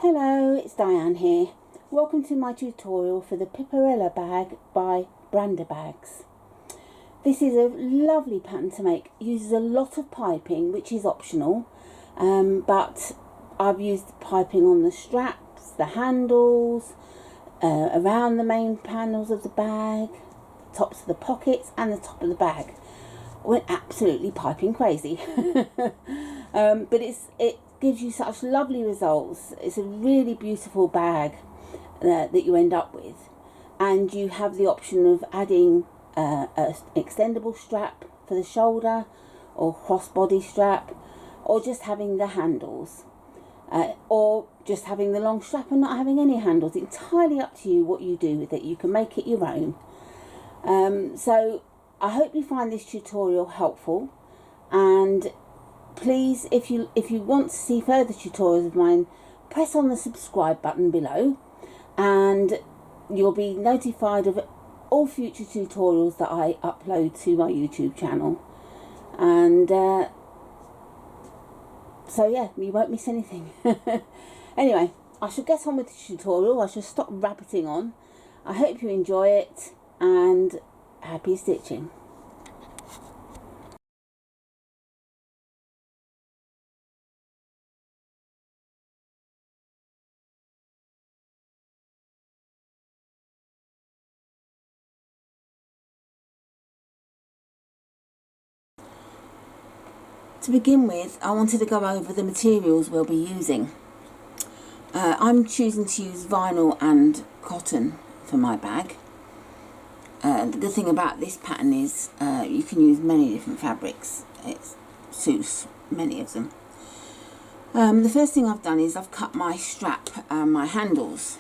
Hello, it's Diane here. Welcome to my tutorial for the Piperella bag by Branda Bags. This is a lovely pattern to make. It uses a lot of piping, which is optional, but I've used piping on the straps, the handles, around the main panels of the bag, tops of the pockets and the top of the bag. I went absolutely piping crazy. But it gives you such lovely results. It's a really beautiful bag that you end up with, and you have the option of adding an extendable strap for the shoulder or crossbody strap, or just having the handles, or just having the long strap and not having any handles. It's entirely up to you what you do with it. You can make it your own. So I hope you find this tutorial helpful, and please, if you want to see further tutorials of mine, press on the subscribe button below and you'll be notified of all future tutorials that I upload to my YouTube channel. And so yeah, you won't miss anything. Anyway, I shall get on with the tutorial. I shall stop rabbiting on. I hope you enjoy it, and happy stitching. To begin with, I wanted to go over the materials we'll be using. I'm choosing to use vinyl and cotton for my bag. The good thing about this pattern is you can use many different fabrics. It suits many of them. The first thing I've done is I've cut my strap and my handles.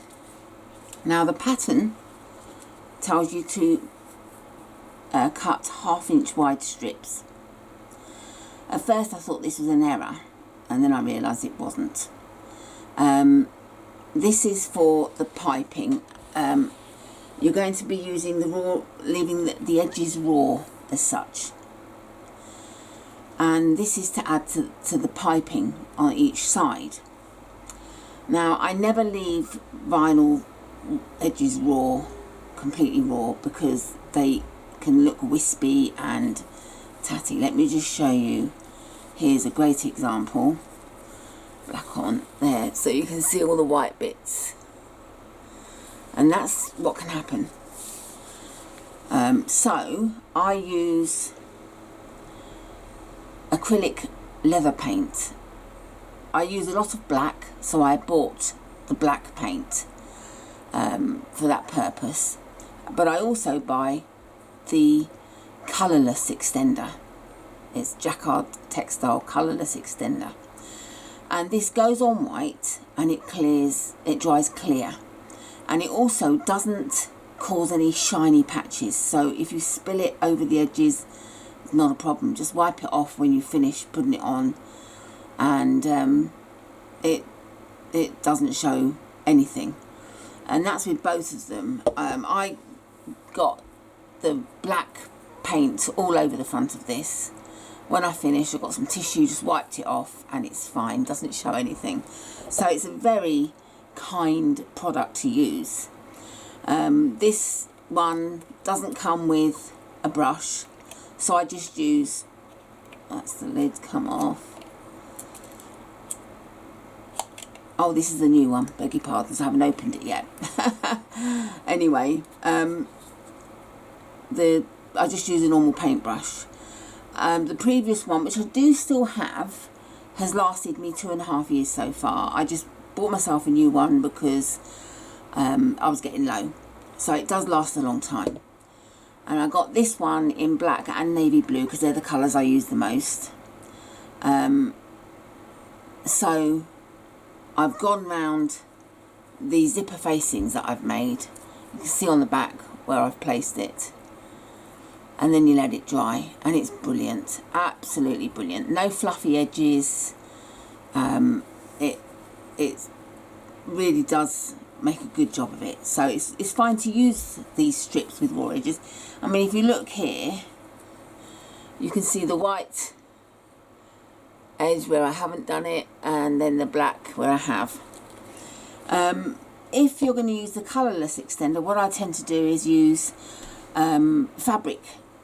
Now the pattern tells you to cut 1/2 inch wide strips. At first I thought this was an error, and then I realised it wasn't. This is for the piping. You're going to be using the raw, leaving the edges raw as such. And this is to add to the piping on each side. Now I never leave vinyl edges raw, completely raw, because they can look wispy and tatty. Let me just show you. Here's a great example. Black on there, so you can see all the white bits, and that's what can happen. So I use acrylic leather paint. I use a lot of black, so I bought the black paint for that purpose, but I also buy the colourless extender. It's Jacquard Textile colourless extender, and this goes on white and it dries clear, and it also doesn't cause any shiny patches. So if you spill it over the edges, it's not a problem. Just wipe it off when you finish putting it on, and it doesn't show anything. And that's with both of them. I got the black paint all over the front of this. When I finished, I got some tissue, just wiped it off, and it's fine, doesn't show anything. So it's a very kind product to use. This one doesn't come with a brush, so I just use, that's the lid come off. Oh, this is the new one, beg your pardon, I haven't opened it yet. Anyway, I just use a normal paintbrush. The previous one, which I do still have, has lasted me 2.5 years so far. I just bought myself a new one because I was getting low, so it does last a long time. And I got this one in black and navy blue because they're the colours I use the most. So I've gone round the zipper facings that I've made. You can see on the back where I've placed it. And then you let it dry, and it's brilliant, absolutely brilliant. No fluffy edges. It really does make a good job of it. So it's fine to use these strips with raw edges. I mean, if you look here, you can see the white edge where I haven't done it, and then the black where I have. If you're going to use the colourless extender, what I tend to do is use fabric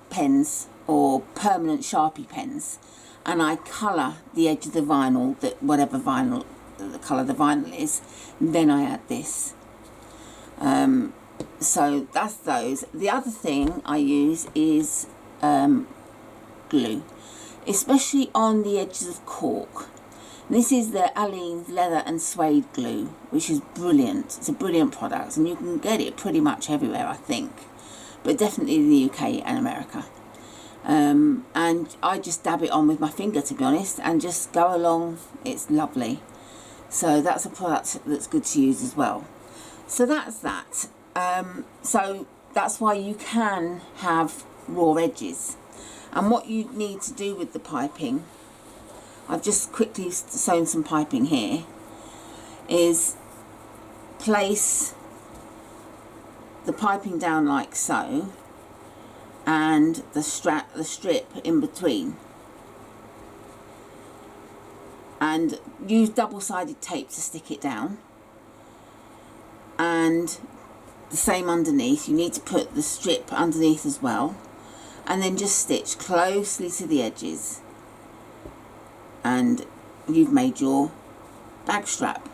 pens or permanent Sharpie pens, and I colour the edge of the vinyl, that whatever vinyl, the colour the vinyl is, then I add this. So that's those. The other thing I use is glue, especially on the edges of cork. This is the Aleene's leather and suede glue, which is brilliant. It's a brilliant product, and you can get it pretty much everywhere, I think, but definitely in the UK and America. And I just dab it on with my finger, to be honest, and just go along. It's lovely. So that's a product that's good to use as well. So that's that. So that's why you can have raw edges. And what you need to do with the piping, I've just quickly sewn some piping here, is place the piping down like so, and the strip in between, and use double-sided tape to stick it down, and the same underneath. You need to put the strip underneath as well, and then just stitch closely to the edges, and you've made your bag strap.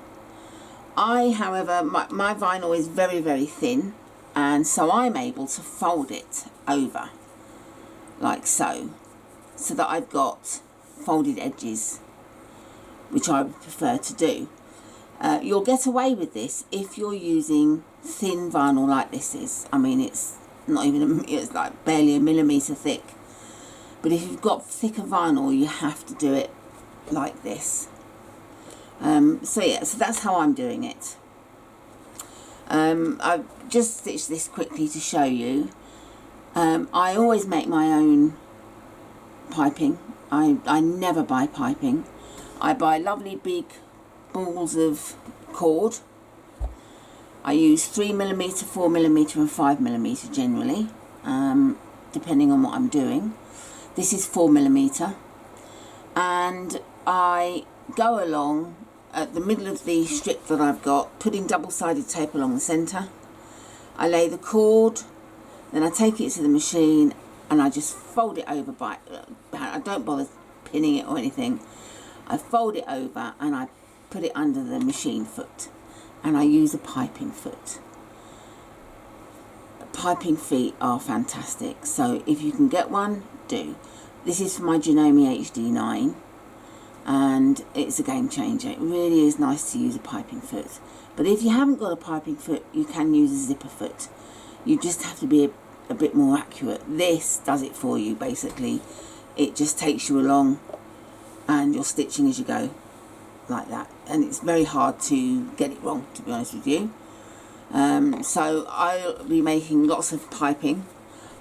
However, my vinyl is very, very thin, and so I'm able to fold it over like so, so that I've got folded edges, which I would prefer to do. You'll get away with this if you're using thin vinyl like this is. I mean, it's not even, it's like barely a millimetre thick. But if you've got thicker vinyl, you have to do it like this. So yeah, so that's how I'm doing it. I've just stitched this quickly to show you. I always make my own piping. I never buy piping. I buy lovely big balls of cord. I use 3mm, 4mm and 5mm generally, depending on what I'm doing. This is 4mm, and I go along at the middle of the strip that I've got, putting double-sided tape along the centre. I lay the cord, then I take it to the machine and I just fold it over by, I don't bother pinning it or anything. I fold it over and I put it under the machine foot, and I use a piping foot. Piping feet are fantastic, so if you can get one, do. This is for my Janome HD9, and it's a game changer. It really is nice to use a piping foot. But if you haven't got a piping foot, you can use a zipper foot. You just have to be a bit more accurate. This does it for you, basically. It just takes you along and you're stitching as you go, like that. And it's very hard to get it wrong, to be honest with you. So I'll be making lots of piping.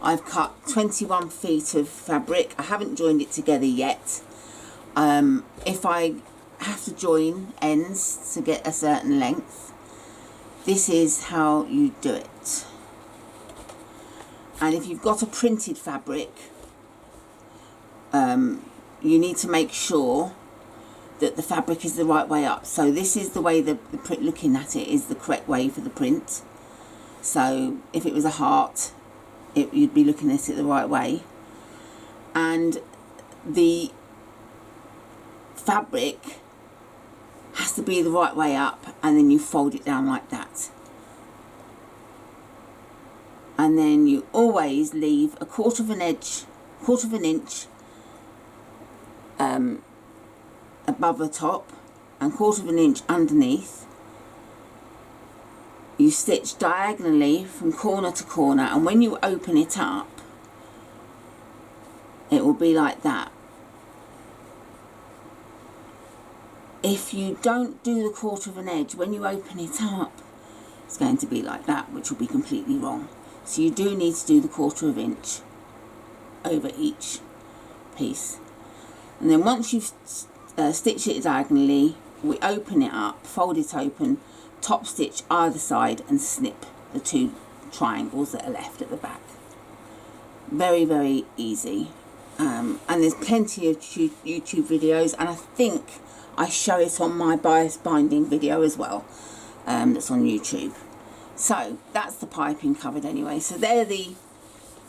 I've cut 21 feet of fabric. I haven't joined it together yet. If I have to join ends to get a certain length, this is how you do it. And if you've got a printed fabric, you need to make sure that the fabric is the right way up. So this is the way the print, looking at it, is the correct way for the print. So if it was a heart, you'd be looking at it the right way. And the fabric has to be the right way up, and then you fold it down like that. And then you always leave a quarter of an inch above the top and quarter of an inch underneath. You stitch diagonally from corner to corner, and when you open it up, it will be like that. If you don't do the quarter of an edge, when you open it up, it's going to be like that, which will be completely wrong. So you do need to do the quarter of an inch over each piece. And then once you've stitched it diagonally, we open it up, fold it open, top stitch either side and snip the two triangles that are left at the back. Very, very easy. And there's plenty of YouTube videos, and I think I show it on my bias binding video as well. that's on YouTube. So that's the piping covered anyway. So they're these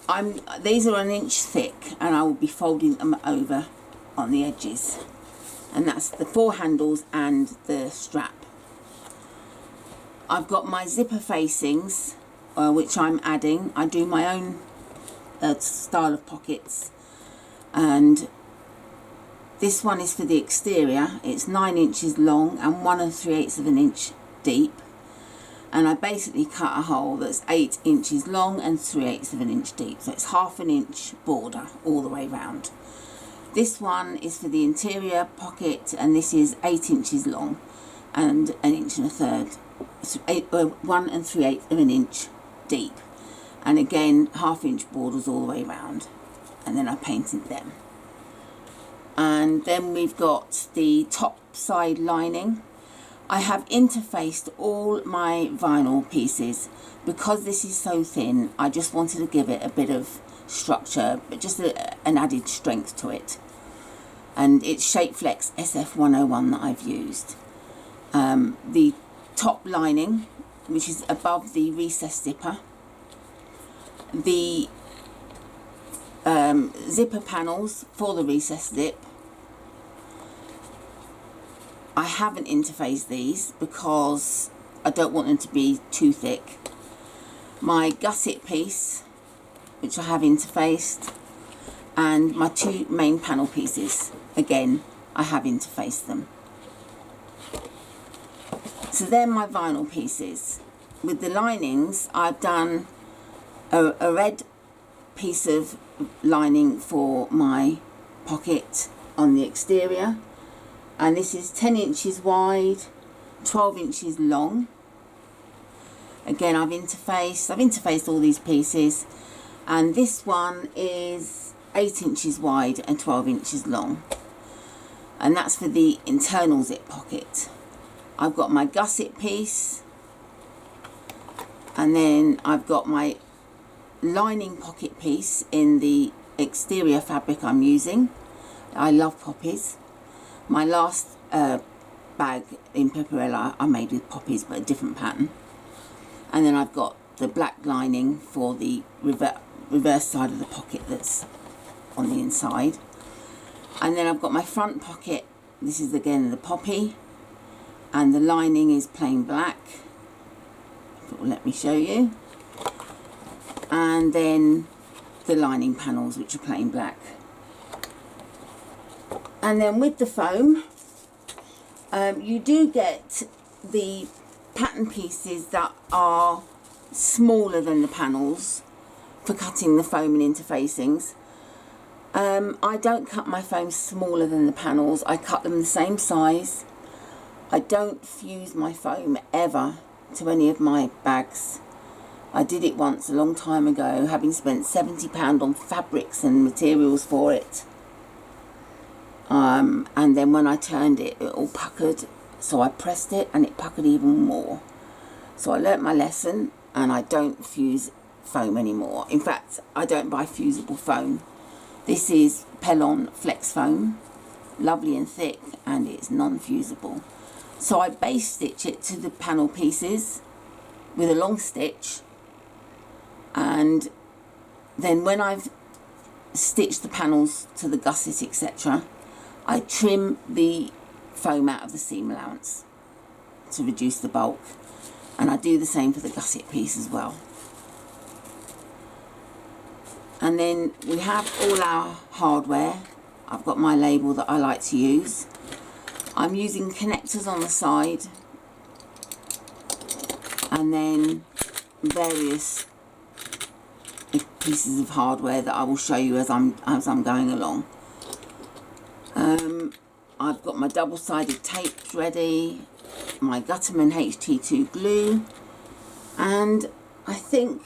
are 1 inch thick, and I will be folding them over on the edges. And that's the 4 handles and the strap. I've got my zipper facings, which I'm adding. I do my own style of pockets, and this one is for the exterior. It's 9 inches long and 1 3/8 of an inch deep, and I basically cut a hole that's 8 inches long and 3/8 of an inch deep, so it's 1/2 inch border all the way round. This one is for the interior pocket, and this is 8 inches long and 1 1/3 inches, 1 3/8 of an inch deep, and again 1/2 inch borders all the way round, and then I painted them. And then we've got the top side lining. I have interfaced all my vinyl pieces because this is so thin. I just wanted to give it a bit of structure, but just an added strength to it. And it's Shapeflex SF101 that I've used. The top lining, which is above the recess zipper, the zipper panels for the recess zip, I haven't interfaced these because I don't want them to be too thick. My gusset piece, which I have interfaced, and my 2 main panel pieces, again I have interfaced them. So they're my vinyl pieces. With the linings, I've done a red piece of lining for my pocket on the exterior, and this is 10 inches wide, 12 inches long. Again, I've interfaced all these pieces, and this one is 8 inches wide and 12 inches long, and that's for the internal zip pocket. I've got my gusset piece, and then I've got my lining pocket piece in the exterior fabric I'm using. I love poppies. My last bag in Piperella I made with poppies, but a different pattern. And then I've got the black lining for the reverse side of the pocket that's on the inside. And then I've got my front pocket. This is again the poppy, and the lining is plain black. If it will let me show you. And then the lining panels, which are plain black. And then with the foam, you do get the pattern pieces that are smaller than the panels for cutting the foam and interfacings. I don't cut my foam smaller than the panels. I cut them the same size. I don't fuse my foam ever to any of my bags. I did it once a long time ago, having spent £70 on fabrics and materials for it. And then when I turned it, it all puckered, so I pressed it and it puckered even more. So I learnt my lesson, and I don't fuse foam anymore. In fact, I don't buy fusible foam. This is Pellon Flex Foam, lovely and thick, and it's non-fusible. So I base stitch it to the panel pieces with a long stitch, and then when I've stitched the panels to the gusset, etc., I trim the foam out of the seam allowance to reduce the bulk, and I do the same for the gusset piece as well. And then we have all our hardware. I've got my label that I like to use. I'm using connectors on the side, and then various pieces of hardware that I will show you as I'm going along. I've got my double-sided tapes ready, my Gutterman HT2 glue, and I think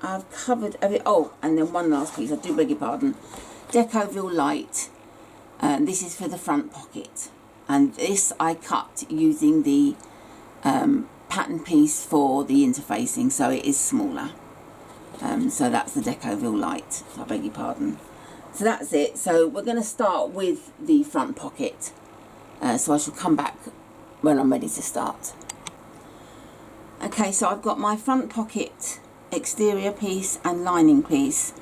I've covered every. Oh, and then one last piece, I do beg your pardon. Decoville Light, this is for the front pocket, and this I cut using the pattern piece for the interfacing, so it is smaller. So that's the Decoville Light, I beg your pardon. So that's it. So we're going to start with the front pocket. So I shall come back when I'm ready to start. Okay, so I've got my front pocket exterior piece and lining piece.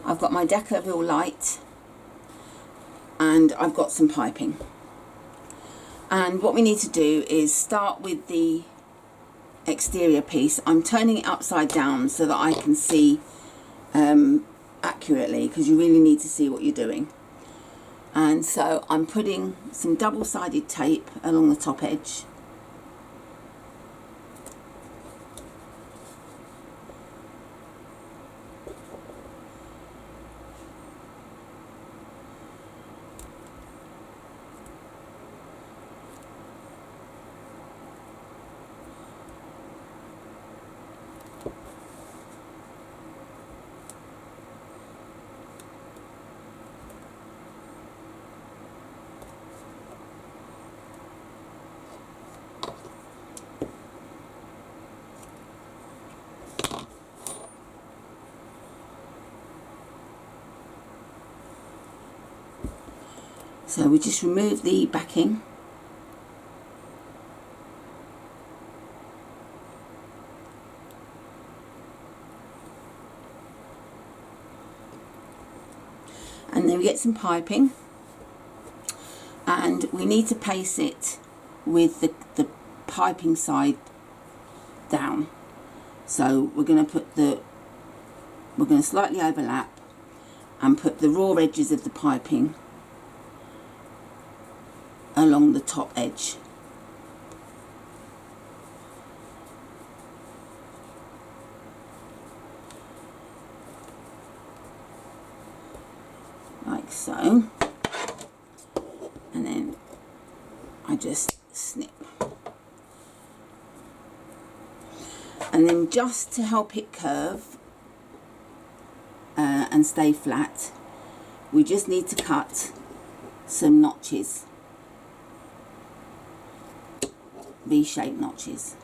I've got my Deckerville light, and I've got some piping. And what we need to do is start with the exterior piece. I'm turning it upside down so that I can see accurately, because you really need to see what you're doing. And so I'm putting some double-sided tape along the top edge. So we just remove the backing. And then we get some piping, and we need to place it with the piping side down. So we're going to slightly overlap and put the raw edges of the piping along the top edge. Like so. And then I just snip. And then just to help it curve and stay flat, we just need to cut some notches. V-shaped notches.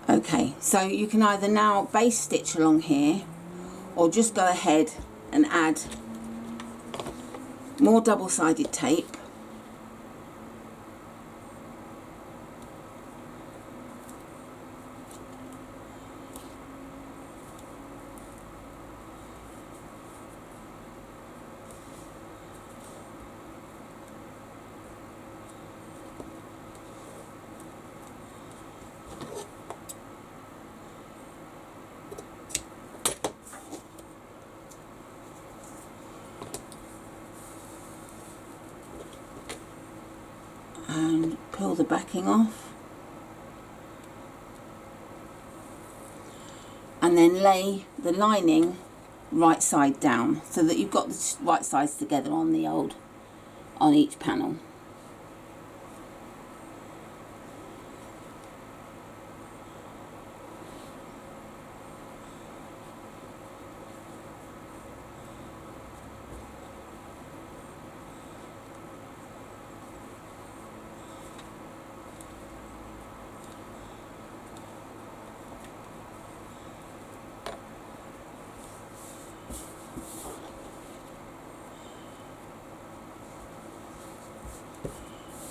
Okay, so you can either now base stitch along here, or just go ahead and add more double-sided tape. And pull the backing off, and then lay the lining right side down, so that you've got the right sides together on each panel.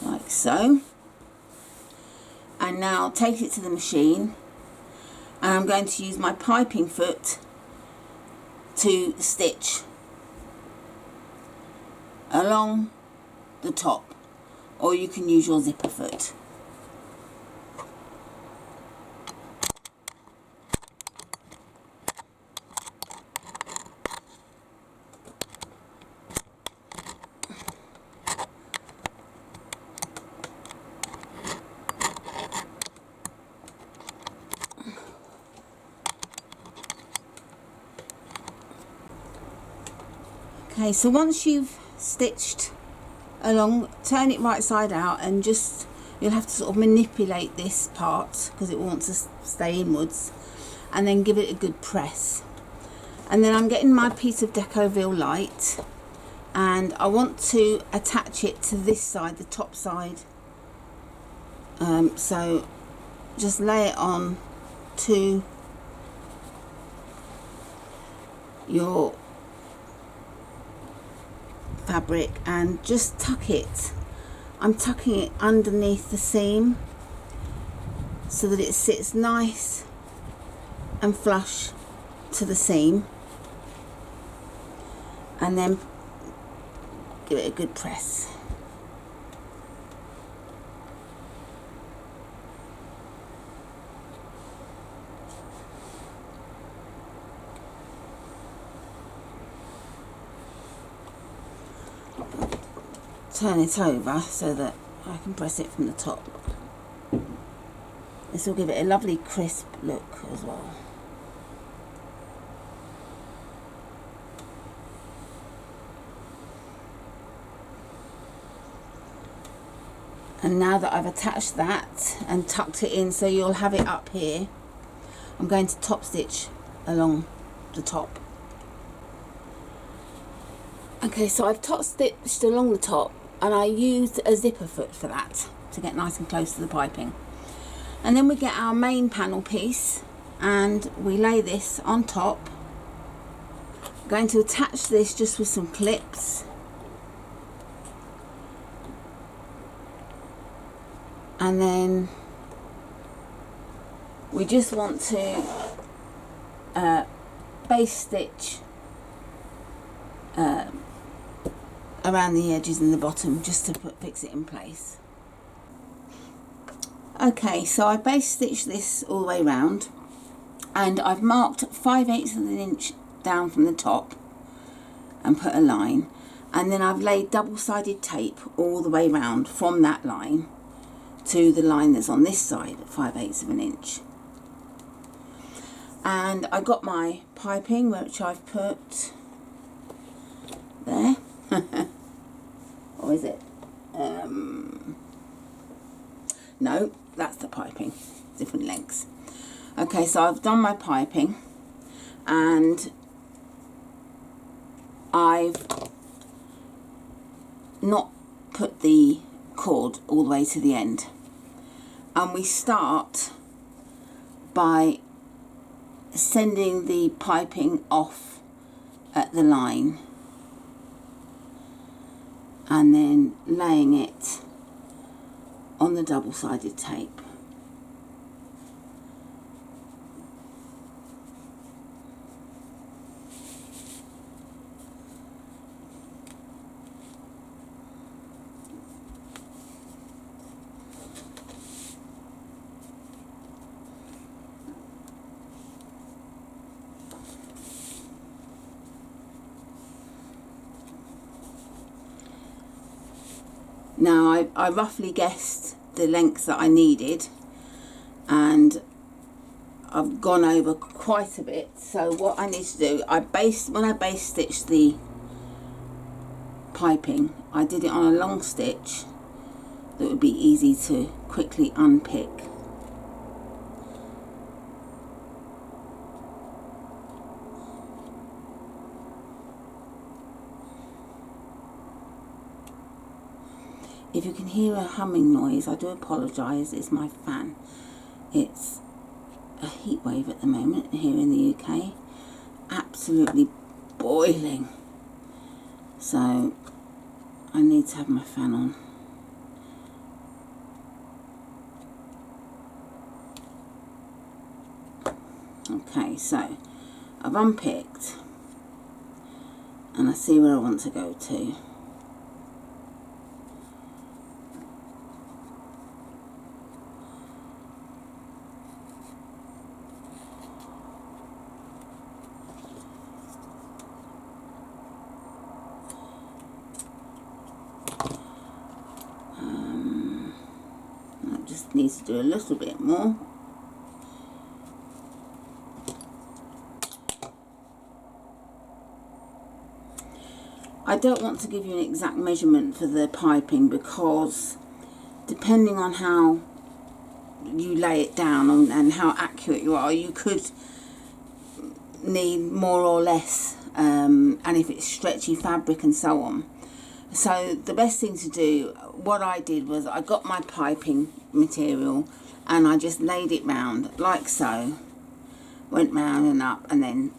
Like so. And now take it to the machine, and I'm going to use my piping foot to stitch along the top, or you can use your zipper foot. Okay, so once you've stitched along, turn it right side out, and you'll have to sort of manipulate this part because it wants to stay inwards, and then give it a good press. And then I'm getting my piece of Decoville light, and I want to attach it to this side, the top side. So just lay it on to your fabric and just tuck it. I'm tucking it underneath the seam so that it sits nice and flush to the seam, and then give it a good press. Turn it over so that I can press it from the top. This will give it a lovely crisp look as well. And now that I've attached that and tucked it in so you'll have it up here, I'm going to top stitch along the top. Okay, so I've top stitched along the top, and I used a zipper foot for that to get nice and close to the piping. And then we get our main panel piece and we lay this on top. I'm going to attach this just with some clips, and then we just want to base stitch around the edges and the bottom just to fix it in place. Okay, so I base stitched this all the way around, and I've marked 5/8 of an inch down from the top and put a line, and then I've laid double-sided tape all the way round from that line to the line that's on this side at 5/8 of an inch. And I got my piping, which I've put there. Or is it? No, that's the piping, different lengths. Okay, so I've done my piping, and I've not put the cord all the way to the end. And we start by sending the piping off at the line, and then laying it on the double-sided tape. Now I roughly guessed the length that I needed, and I've gone over quite a bit. So what I need to do, when I base stitch the piping, I did it on a long stitch that would be easy to quickly unpick. If you can hear a humming noise, I do apologise, it's my fan. It's a heat wave at the moment here in the UK, absolutely boiling, so I need to have my fan on. Okay, so I've unpicked and I see where I want to go to. I just need to do a little bit more. I don't want to give you an exact measurement for the piping because depending on how you lay it down and how accurate you are, you could need more or less, and if it's stretchy fabric and so on. So the best thing to do, what I did was I got my piping material and I just laid it round like so, went round and up, and then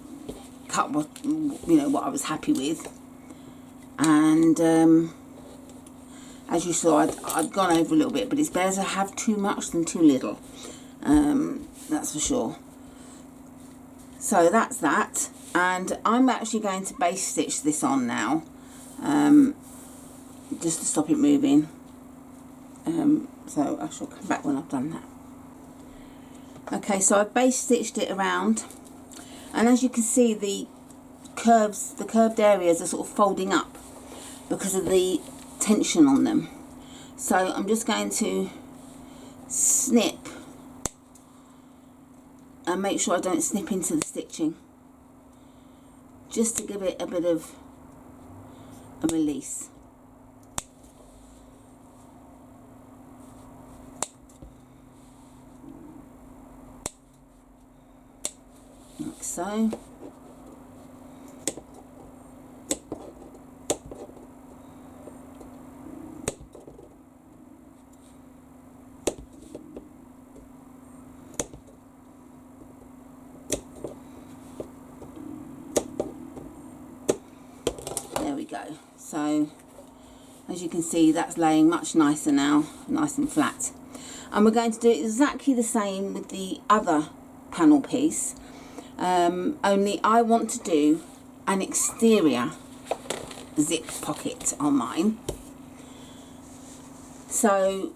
cut what what I was happy with. And as you saw, I'd gone over a little bit, but it's better to have too much than too little, that's for sure. So that's that, and I'm actually going to base stitch this on now, just to stop it moving. So I shall come back when I've done that. Okay, so I've base stitched it around, and as you can see, the curved areas are sort of folding up because of the tension on them. So I'm just going to snip and make sure I don't snip into the stitching, just to give it a bit of a release. Like so. There we go. So as you can see, that's laying much nicer now, nice and flat. And we're going to do exactly the same with the other panel piece, only I want to do an exterior zip pocket on mine. So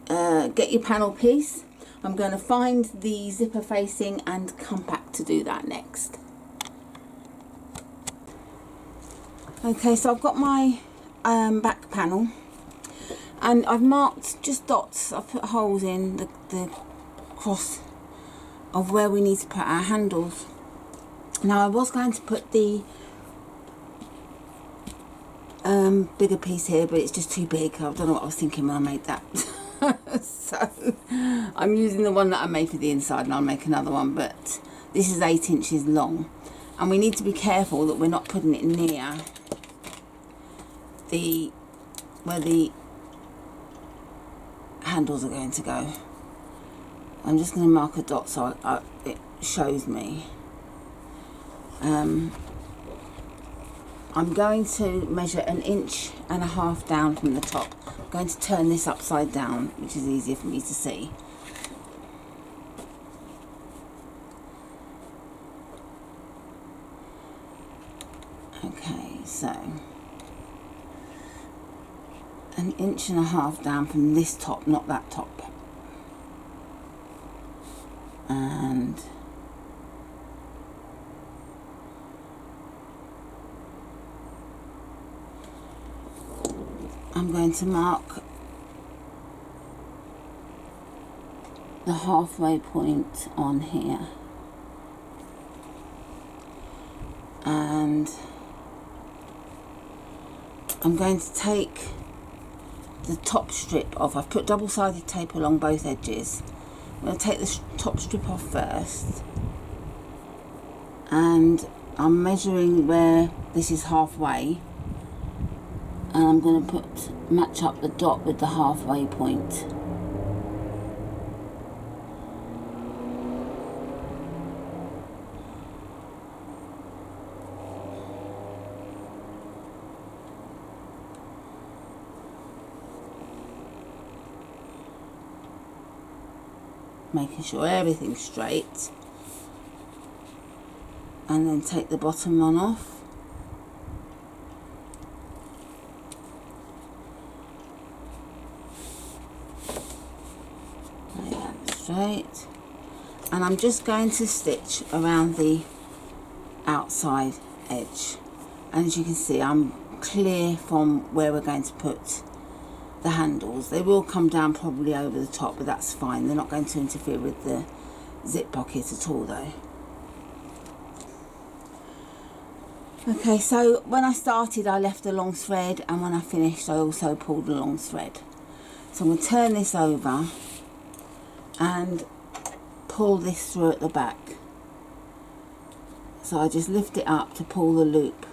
get your panel piece. I'm going to find the zipper facing and come back to do that next. Okay, so I've got my back panel and I've marked just dots. I've put holes in the cross of where we need to put our handles. Now I was going to put the bigger piece here, but it's just too big. I don't know what I was thinking when I made that. So I'm using the one that I made for the inside, and I'll make another one, but this is 8 inches long, and we need to be careful that we're not putting it near where the handles are going to go. I'm just going to mark a dot so it shows me. I'm going to measure 1.5 inches down from the top. I'm going to turn this upside down, which is easier for me to see. Okay, so 1.5 inches down from this top, not that top. And I'm going to mark the halfway point on here, and I'm going to take the top strip off. I've put double-sided tape along both edges. I'm going to take the top strip off first, and I'm measuring where this is halfway, and I'm going to match up the dot with the halfway point. Making sure everything's straight, and then take the bottom one off. Lay that straight, and I'm just going to stitch around the outside edge, and as you can see, I'm clear from where we're going to put the handles. They will come down probably over the top, but that's fine. They're not going to interfere with the zip pocket at all though. Okay, so when I started I left a long thread, and when I finished I also pulled a long thread. So I'm going to turn this over and pull this through at the back. So I just lift it up to pull the loop.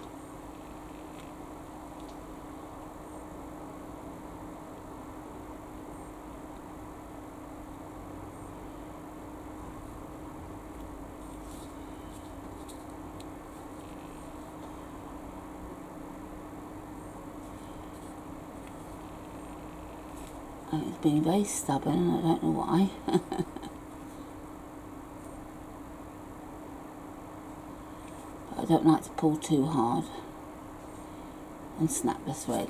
And it's being very stubborn, and I don't know why. But I don't like to pull too hard and snap the thread.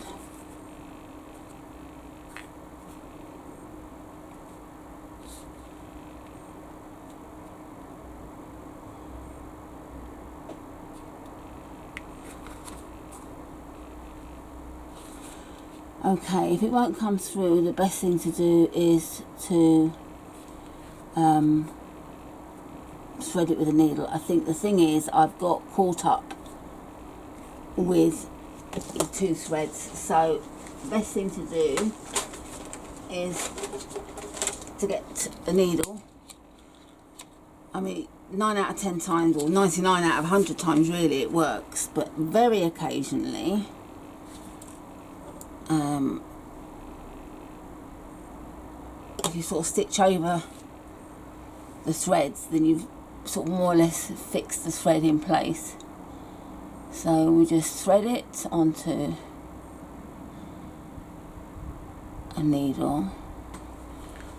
Okay, if it won't come through, the best thing to do is to thread it with a needle. I think the thing is, I've got caught up with the two threads, so the best thing to do is to get a needle. I mean, 9 out of 10 times, or 99 out of 100 times really, it works, but very occasionally if you sort of stitch over the threads, then you've sort of more or less fixed the thread in place. So we just thread it onto a needle.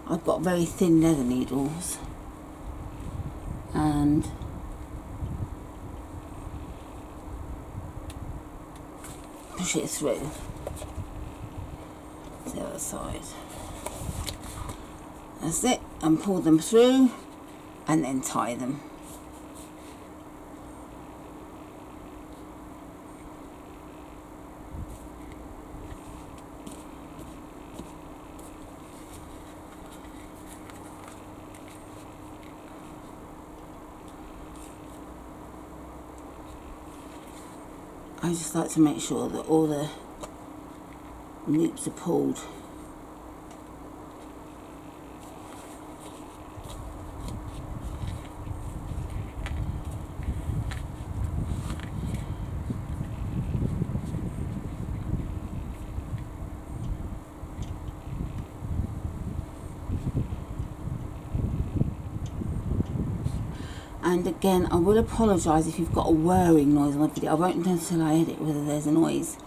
I've got very thin leather needles, and push it through to the other side. That's it, and pull them through and then tie them. I just like to make sure that all the loops are pulled. And again, I will apologise if you've got a whirring noise on my video. I won't know until I edit whether there's a noise.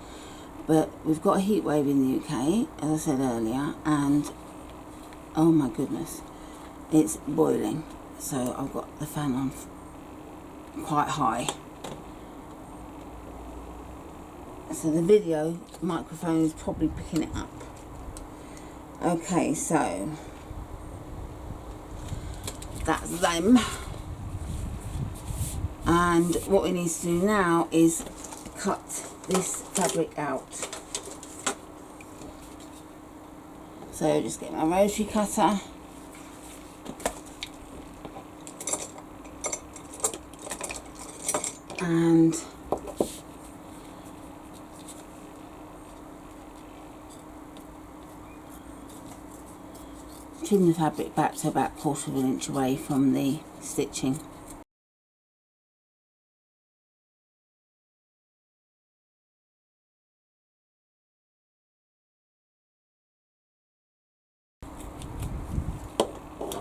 But we've got a heat wave in the UK, as I said earlier, and oh my goodness, it's boiling. So I've got the fan on quite high. So the video microphone is probably picking it up. Okay, so that's them. And what we need to do now is cut this fabric out. So just get my rotary cutter and trim the fabric back to about 1/4 of an inch away from the stitching.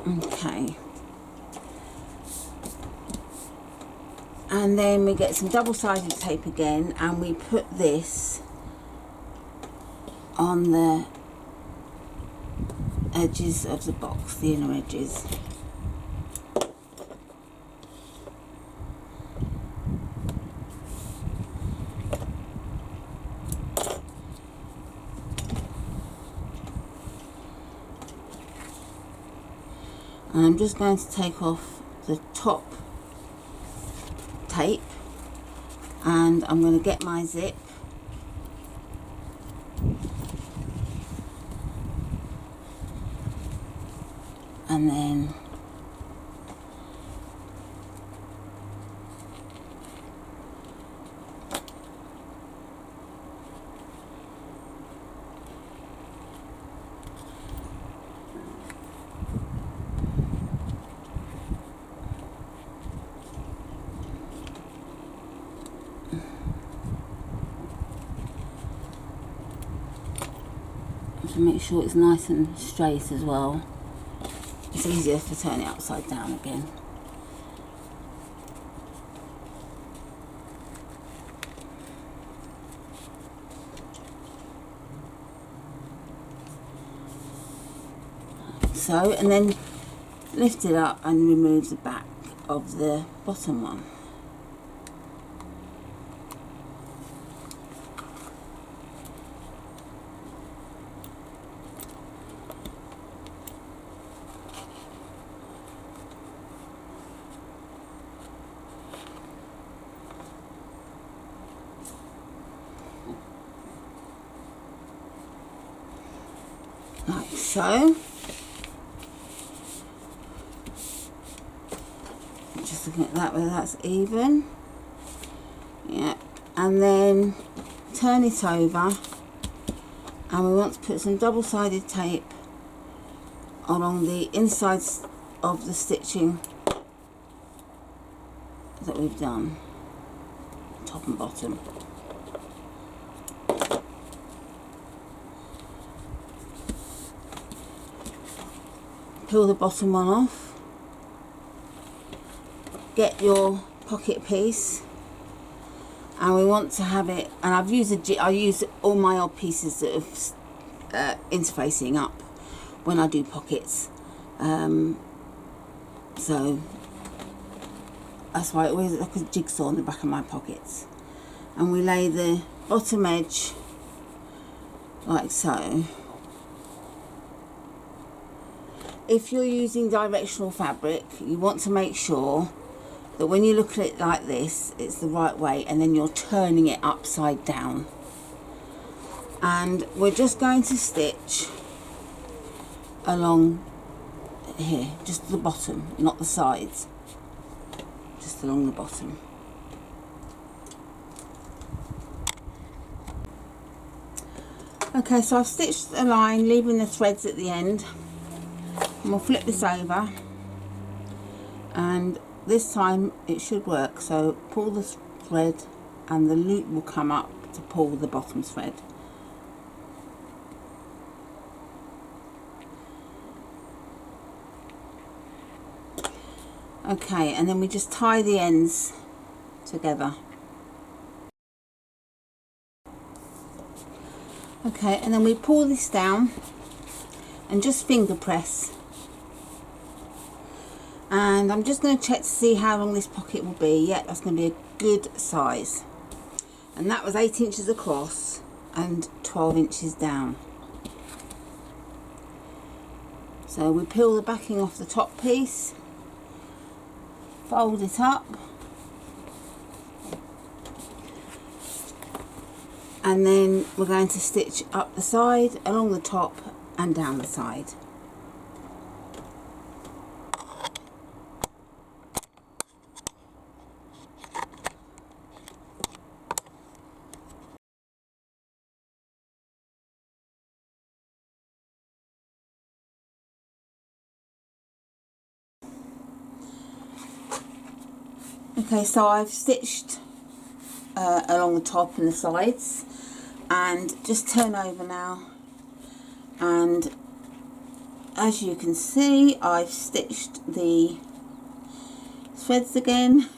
Okay, and then we get some double-sided tape again, and we put this on the edges of the box, the inner edges. And I'm just going to take off the top tape, and I'm going to get my zip and then to make sure it's nice and straight as well. It's easier to turn it upside down again. So, and then lift it up and remove the back of the bottom one. Like so. Just looking at that, whether that's even. Yeah, and then turn it over, and we want to put some double-sided tape along the insides of the stitching that we've done, top and bottom. Peel the bottom one off, get your pocket piece, and we want to have it, and I use all my old pieces that have interfacing up when I do pockets, so that's why it always looks like a jigsaw on the back of my pockets. And we lay the bottom edge like so. If you're using directional fabric, you want to make sure that when you look at it like this, it's the right way, and then you're turning it upside down. And we're just going to stitch along here, just the bottom, not the sides, just along the bottom. Okay, so I've stitched a line, leaving the threads at the end. And we'll flip this over, and this time it should work. So pull the thread and the loop will come up to pull the bottom thread. Okay, and then we just tie the ends together. Okay, and then we pull this down and just finger press. And I'm just going to check to see how long this pocket will be. Yeah, that's going to be a good size. And that was 8 inches across and 12 inches down. So we peel the backing off the top piece, fold it up, and then we're going to stitch up the side, along the top and down the side. Okay, so I've stitched along the top and the sides, and just turn over now, and as you can see I've stitched the threads again.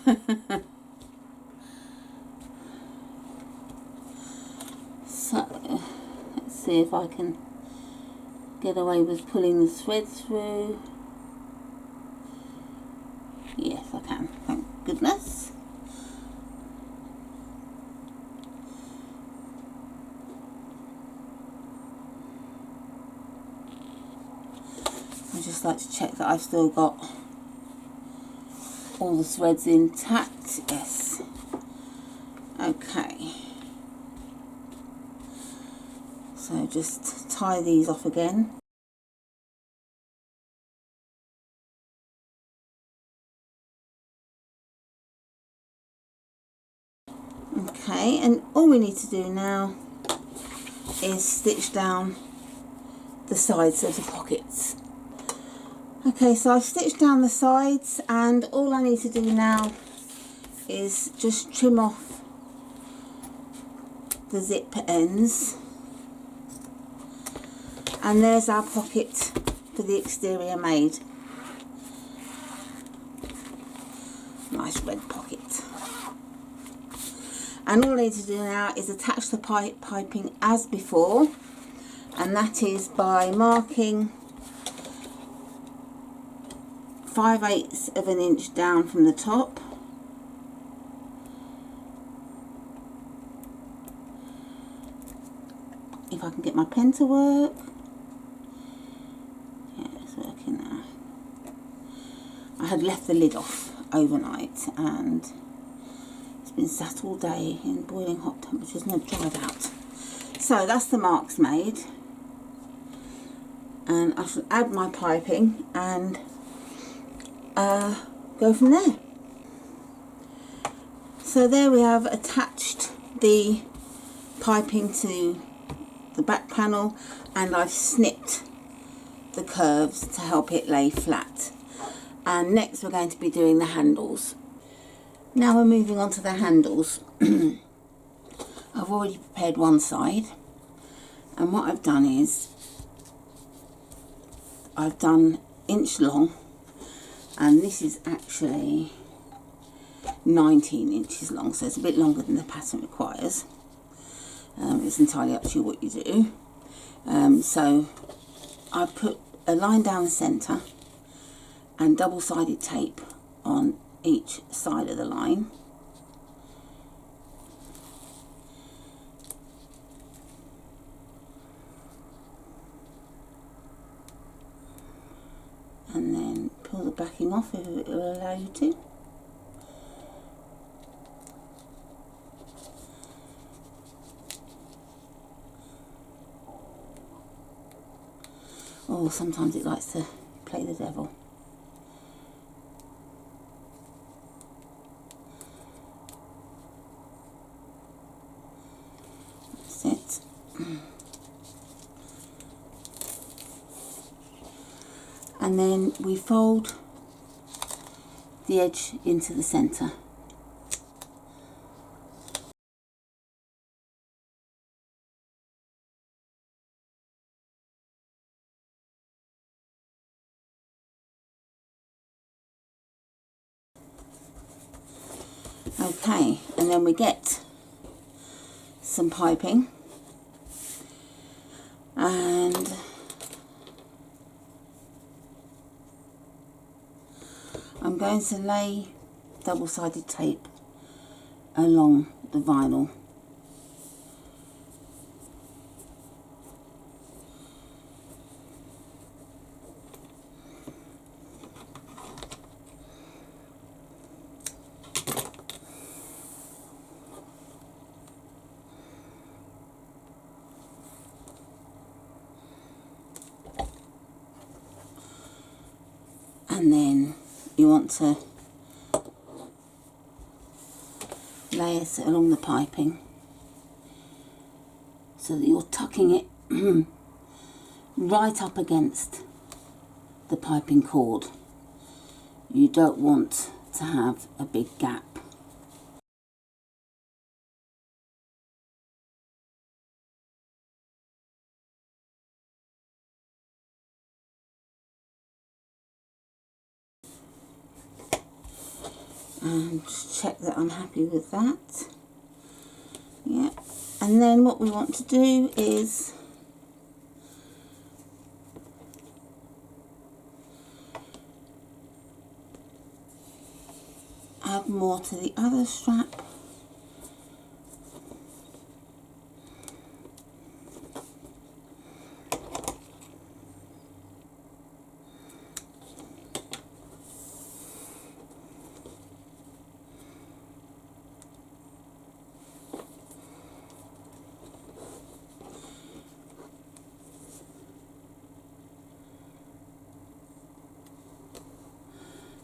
So let's see if I can get away with pulling the threads through. Yes, I can, thank goodness. I just like to check that I've still got all the threads intact. Yes. Okay. So just tie these off again. Okay, and all we need to do now is stitch down the sides of the pockets. Okay, so I've stitched down the sides, and all I need to do now is just trim off the zip ends, and there's our pocket for the exterior made. Nice red pocket. And all I need to do now is attach the piping as before, and that is by marking 5/8 of an inch down from the top, if I can get my pen to work. Yeah, it's working now. I had left the lid off overnight, and it's been sat all day in boiling hot temperatures and it's dried out. So that's the marks made, and I shall add my piping and go from there. So there we have attached the piping to the back panel, and I've snipped the curves to help it lay flat. And next we're going to be doing the handles. Now we're moving on to the handles. I've already prepared one side, and what I've done is I've done inch long, and this is actually 19 inches long, so it's a bit longer than the pattern requires. It's entirely up to you what you do. So I put a line down the centre and double-sided tape on each side of the line. And then pull the backing off if it will allow you to. Oh, sometimes it likes to play the devil. That's it. And then we fold the edge into the centre. Okay, and then we get some piping, and I'm going to lay double-sided tape along the vinyl. And then you want to lay it along the piping so that you're tucking it right up against the piping cord. You don't want to have a big gap and just check that I'm happy with that. Yeah, and then what we want to do is add more to the other strap.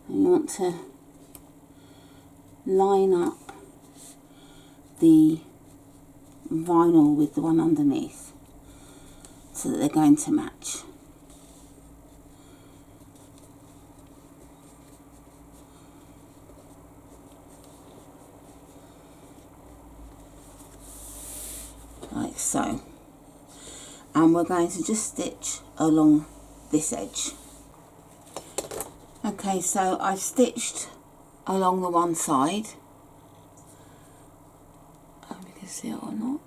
And you want to line up the vinyl with the one underneath so that they're going to match. Like so. And we're going to just stitch along this edge. Okay, so I've stitched along the one side. I hope you can see it or not.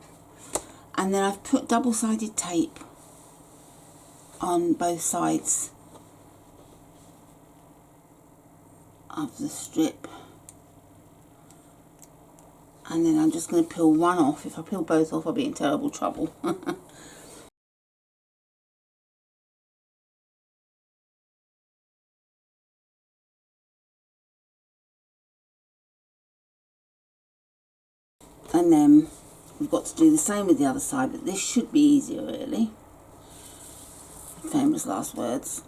And then I've put double-sided tape on both sides of the strip. And then I'm just going to peel one off. If I peel both off, I'll be in terrible trouble. And then we've got to do the same with the other side, but this should be easier really. Famous last words.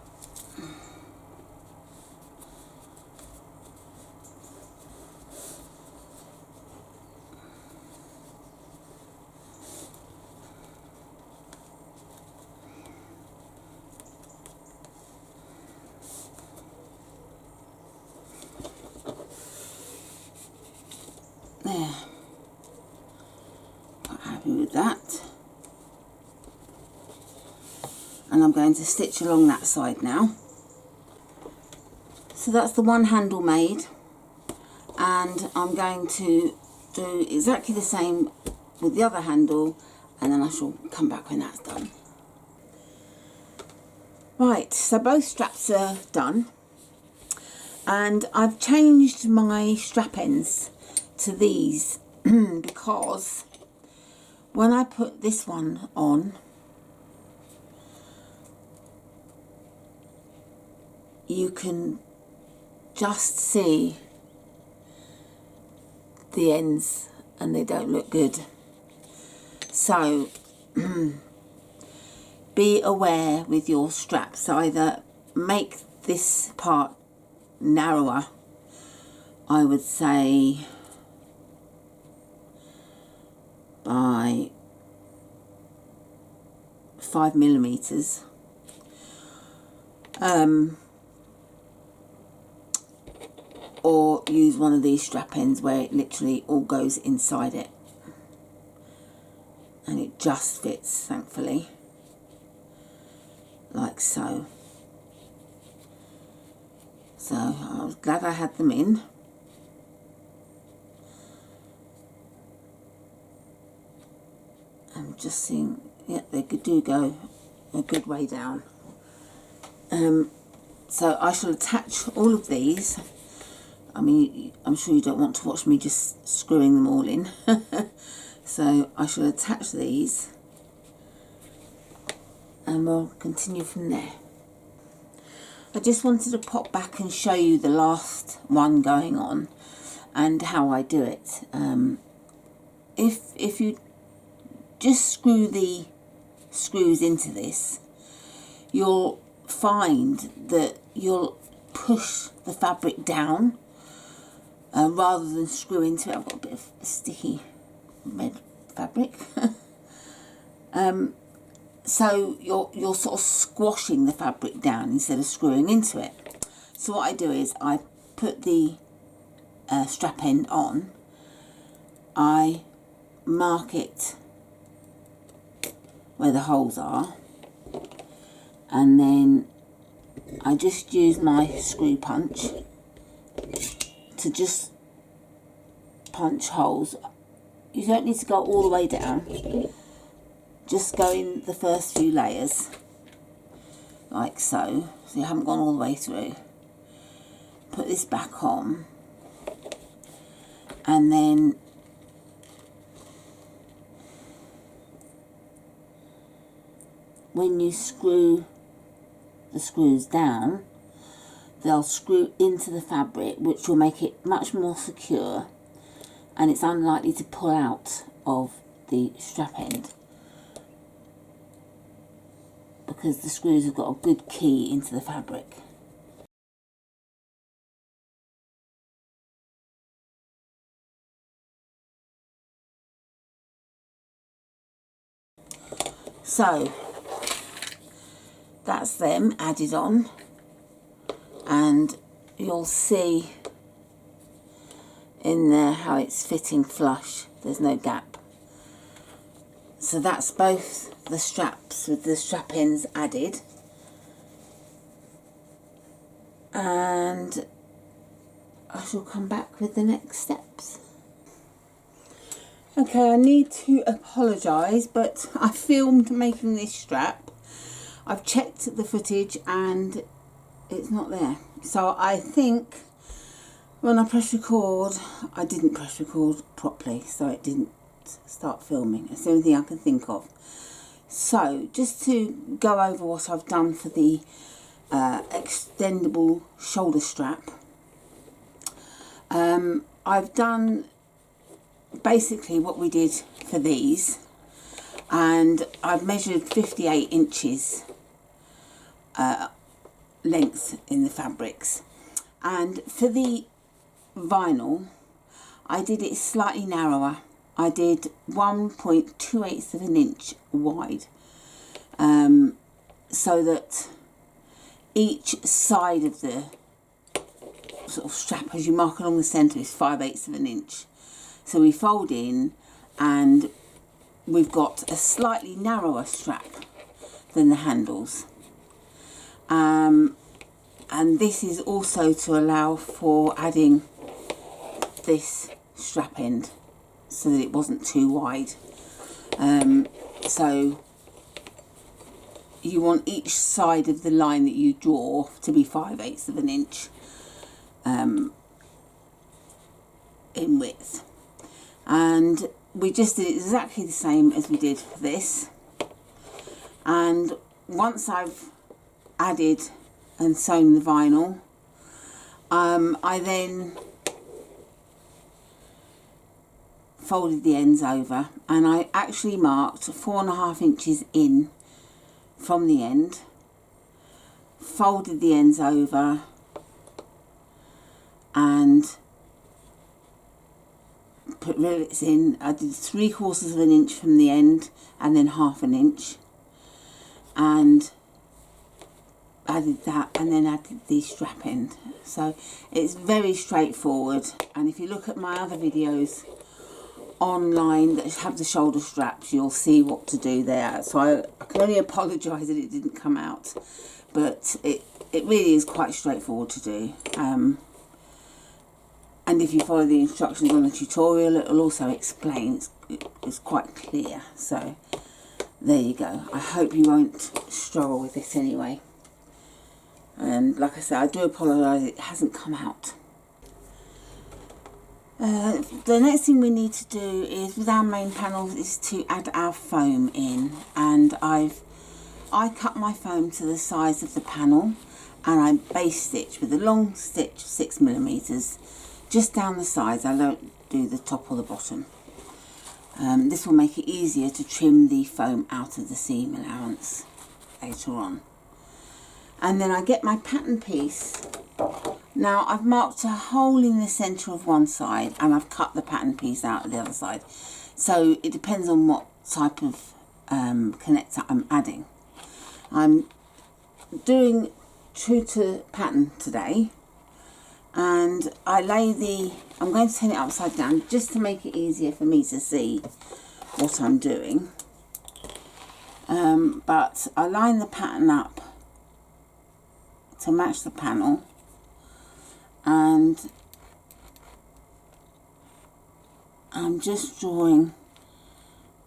There. Quite happy with that. And I'm going to stitch along that side now. So that's the one handle made, and I'm going to do exactly the same with the other handle, and then I shall come back when that's done. Right, so both straps are done, and I've changed my strap ends to these because when I put this one on, you can just see the ends and they don't look good. So be aware with your straps. Either make this part narrower, I would say by 5mm, or use one of these strap ends where it literally all goes inside it and it just fits, thankfully, like so. So I was glad I had them in. I'm just seeing, yeah, they do go a good way down. So I shall attach all of these. I mean, I'm sure you don't want to watch me just screwing them all in. So I shall attach these and we'll continue from there. I just wanted to pop back and show you the last one going on and how I do it. If you just screw the screws into this, you'll find that you'll push the fabric down rather than screw into it. I've got a bit of sticky red fabric. So you're sort of squashing the fabric down instead of screwing into it. So what I do is I put the strap end on, I mark it where the holes are, and then I just use my screw punch to just punch holes. You don't need to go all the way down, just go in the first few layers like so, so you haven't gone all the way through. Put this back on, and then when you screw the screws down, they'll screw into the fabric, which will make it much more secure, and it's unlikely to pull out of the strap end because the screws have got a good key into the fabric. So that's them added on, and you'll see in there how it's fitting flush, there's no gap. So that's both the straps with the strap ends added, and I shall come back with the next steps. Okay, I need to apologise, but I filmed making this strap. I've checked the footage and it's not there. So I think when I press record, I didn't press record properly, so it didn't start filming. It's the only thing I can think of. So just to go over what I've done for the extendable shoulder strap. I've done basically what we did for these, and I've measured 58 inches length in the fabrics, and for the vinyl I did it slightly narrower. I did 1.28 of an inch wide, so that each side of the sort of strap, as you mark along the centre, is 5/8 of an inch. So we fold in and we've got a slightly narrower strap than the handles. And this is also to allow for adding this strap end so that it wasn't too wide. So you want each side of the line that you draw to be 5/8 of an inch in width. And we just did exactly the same as we did for this. And once I've added and sewn the vinyl, I then folded the ends over, and I actually marked 4.5 inches in from the end, folded the ends over, and put rivets in. I did 3/4 of an inch from the end and then 1/2 an inch, and added that, and then added the strap end. So it's very straightforward, and if you look at my other videos online that have the shoulder straps, you'll see what to do there. So I can only apologise that it didn't come out, but it really is quite straightforward to do. And if you follow the instructions on the tutorial, it will also explain. It's quite clear. So there you go. I hope you won't struggle with this anyway. And like I said, I do apologise it hasn't come out. The next thing we need to do is, with our main panels, is to add our foam in. And I cut my foam to the size of the panel, and I base stitch with a long stitch, 6mm, just down the sides. I don't do the top or the bottom. This will make it easier to trim the foam out of the seam allowance later on. And then I get my pattern piece. Now I've marked a hole in the centre of one side, and I've cut the pattern piece out of the other side. So it depends on what type of connector I'm adding. I'm doing true to pattern today, and I'm going to turn it upside down just to make it easier for me to see what I'm doing. But I line the pattern up to match the panel, and I'm just drawing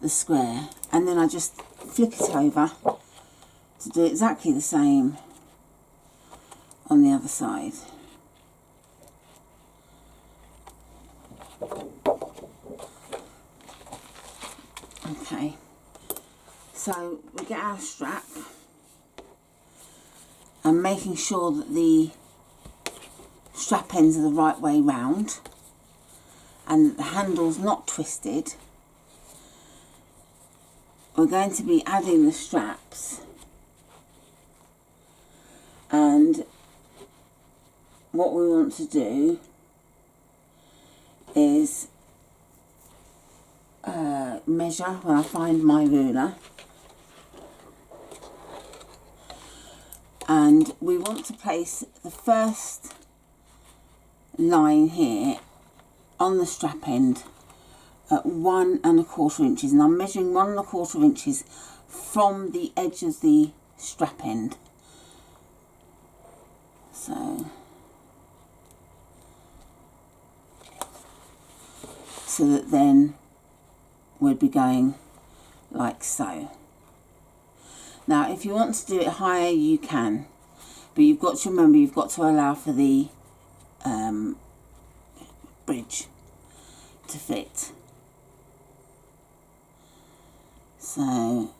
the square, and then I just flip it over to do exactly the same on the other side. Okay, so we get our strap and making sure that the strap ends are the right way round and that the handle's not twisted. We're going to be adding the straps, and what we want to do is measure when I find my ruler, and we want to place the first line here on the strap end at 1 1/4 inches, and I'm measuring 1 1/4 inches from the edge of the strap end. So that then we'd be going like so. Now if you want to do it higher you can, but you've got to remember you've got to allow for the bridge to fit. So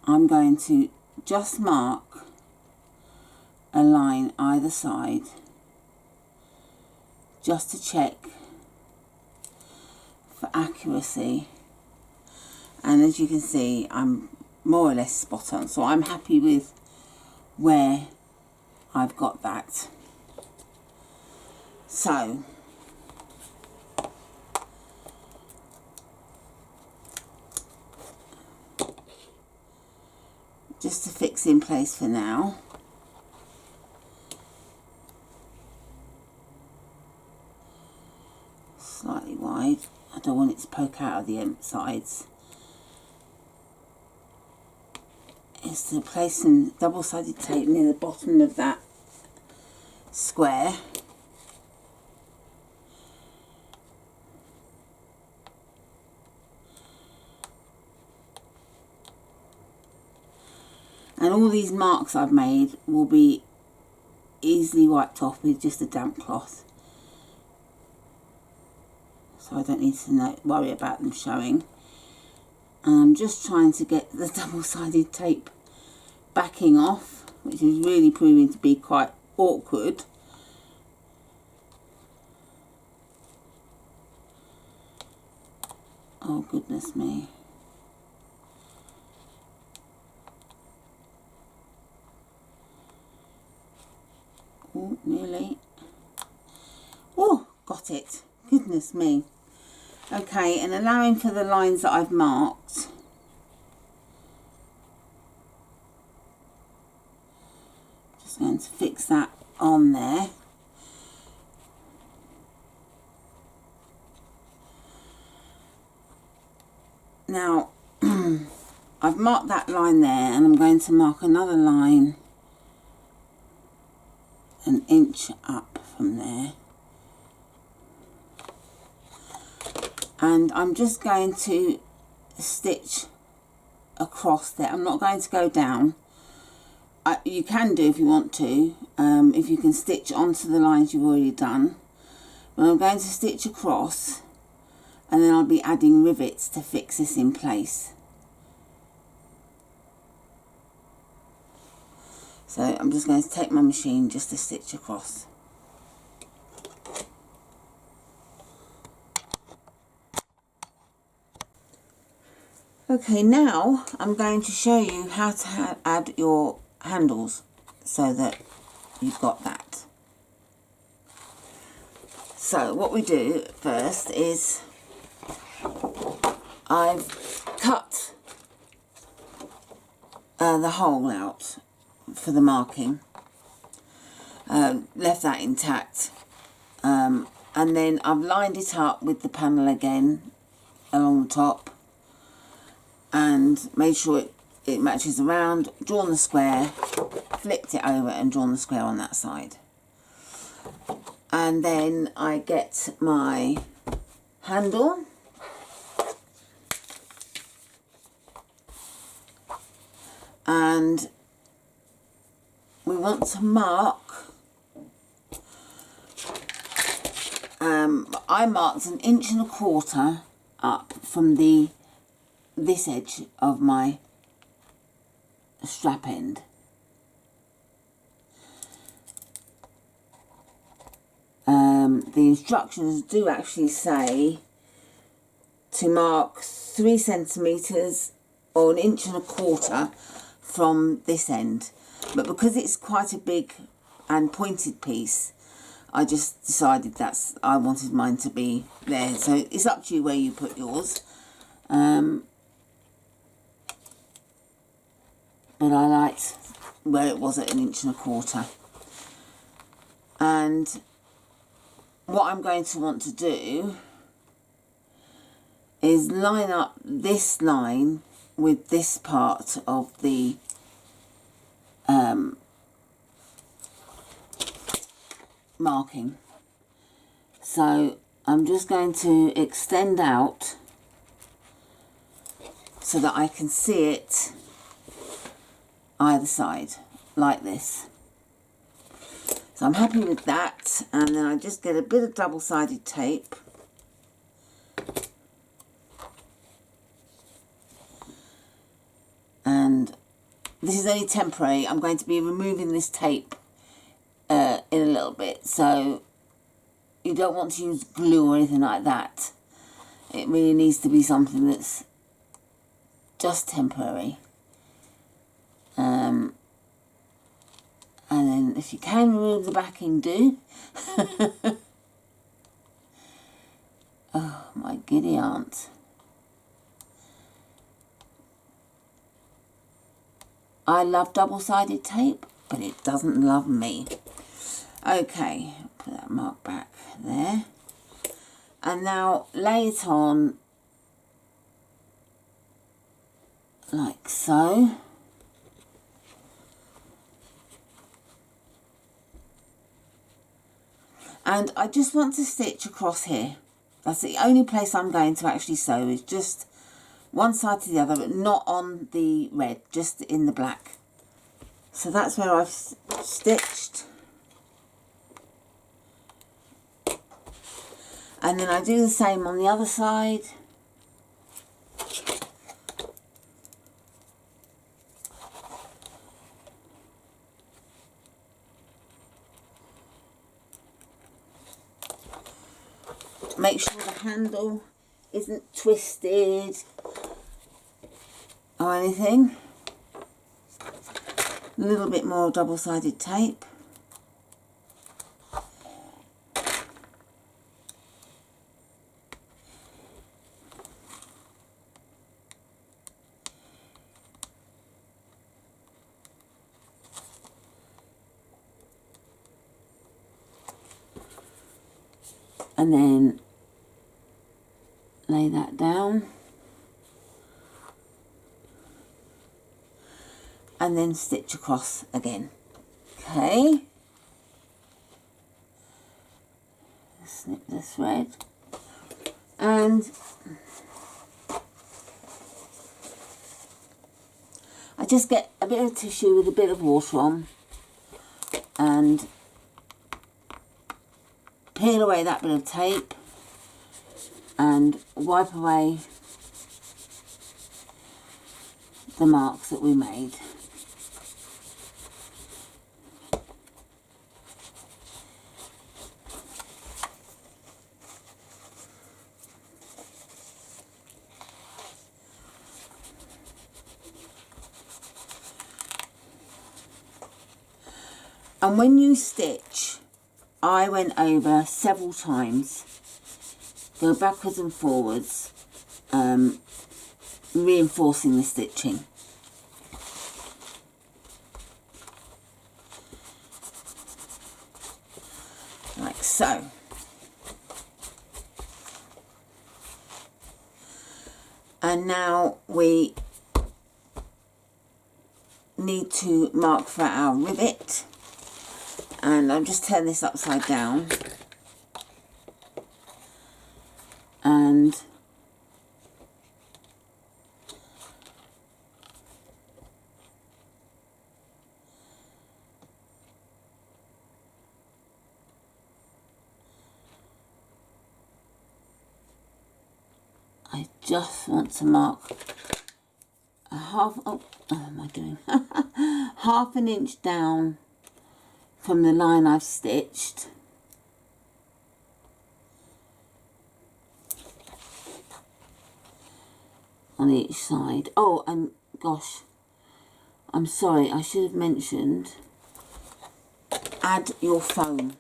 I'm going to just mark a line either side just to check for accuracy, and as you can see I'm more or less spot on, so I'm happy with where I've got that. So just to fix in place for now, slightly wide, I don't want it to poke out of the sides, is to place some double-sided tape near the bottom of that square. And all these marks I've made will be easily wiped off with just a damp cloth, so I don't need to worry about them showing. And I'm just trying to get the double-sided tape backing off, which is really proving to be quite awkward. Oh goodness me. Oh, nearly. Oh, got it. Goodness me. Okay, and allowing for the lines that I've marked, just going to fix that on there. Now I've marked that line there, and I'm going to mark another line an inch up from there, and I'm just going to stitch across there. I'm not going to go down. You can do if you want to, if you can stitch onto the lines you've already done, but I'm going to stitch across, and then I'll be adding rivets to fix this in place. So I'm just going to take my machine just to stitch across. Okay, now I'm going to show you how to add your handles so that you've got that. So what we do first is I've cut the hole out for the marking, left that intact, and then I've lined it up with the panel again along the top and made sure it matches around, drawn the square, flipped it over and drawn the square on that side. And then I get my handle, and we want to mark, I marked 1.25 inches up from this edge of my strap end. The instructions do actually say to mark 3 centimetres or 1.25 inches from this end, but because it's quite a big and pointed piece, I just decided I wanted mine to be there. So it's up to you where you put yours, but I liked where it was at 1.25 inches. And what I'm going to want to do is line up this line with this part of the marking. So I'm just going to extend out so that I can see it either side like this. So I'm happy with that, and then I just get a bit of double-sided tape and this is only temporary. I'm going to be removing this tape in a little bit, so you don't want to use glue or anything like that. It really needs to be something that's just temporary. And then if you can remove the backing, do. Oh, my giddy aunt. I love double-sided tape, but it doesn't love me. Okay, put that mark back there. And now lay it on like so. And I just want to stitch across here. That's the only place I'm going to actually sew, is just one side to the other, but not on the red, just in the black. So that's where I've stitched. And then I do the same on the other side. Make sure the handle isn't twisted or anything. A little bit more double-sided tape. And then lay that down. And then stitch across again. Okay. Snip the thread. And I just get a bit of tissue with a bit of water on and peel away that bit of tape and wipe away the marks that we made. And when you stitch, I went over several times, go backwards and forwards, reinforcing the stitching. Like so. And now we need to mark for our rivet. And I'll just turn this upside down just want to mark a half, oh, what am I doing? Half an inch down from the line I've stitched. On each side. Oh, and gosh, I'm sorry, I should have mentioned, add your foam.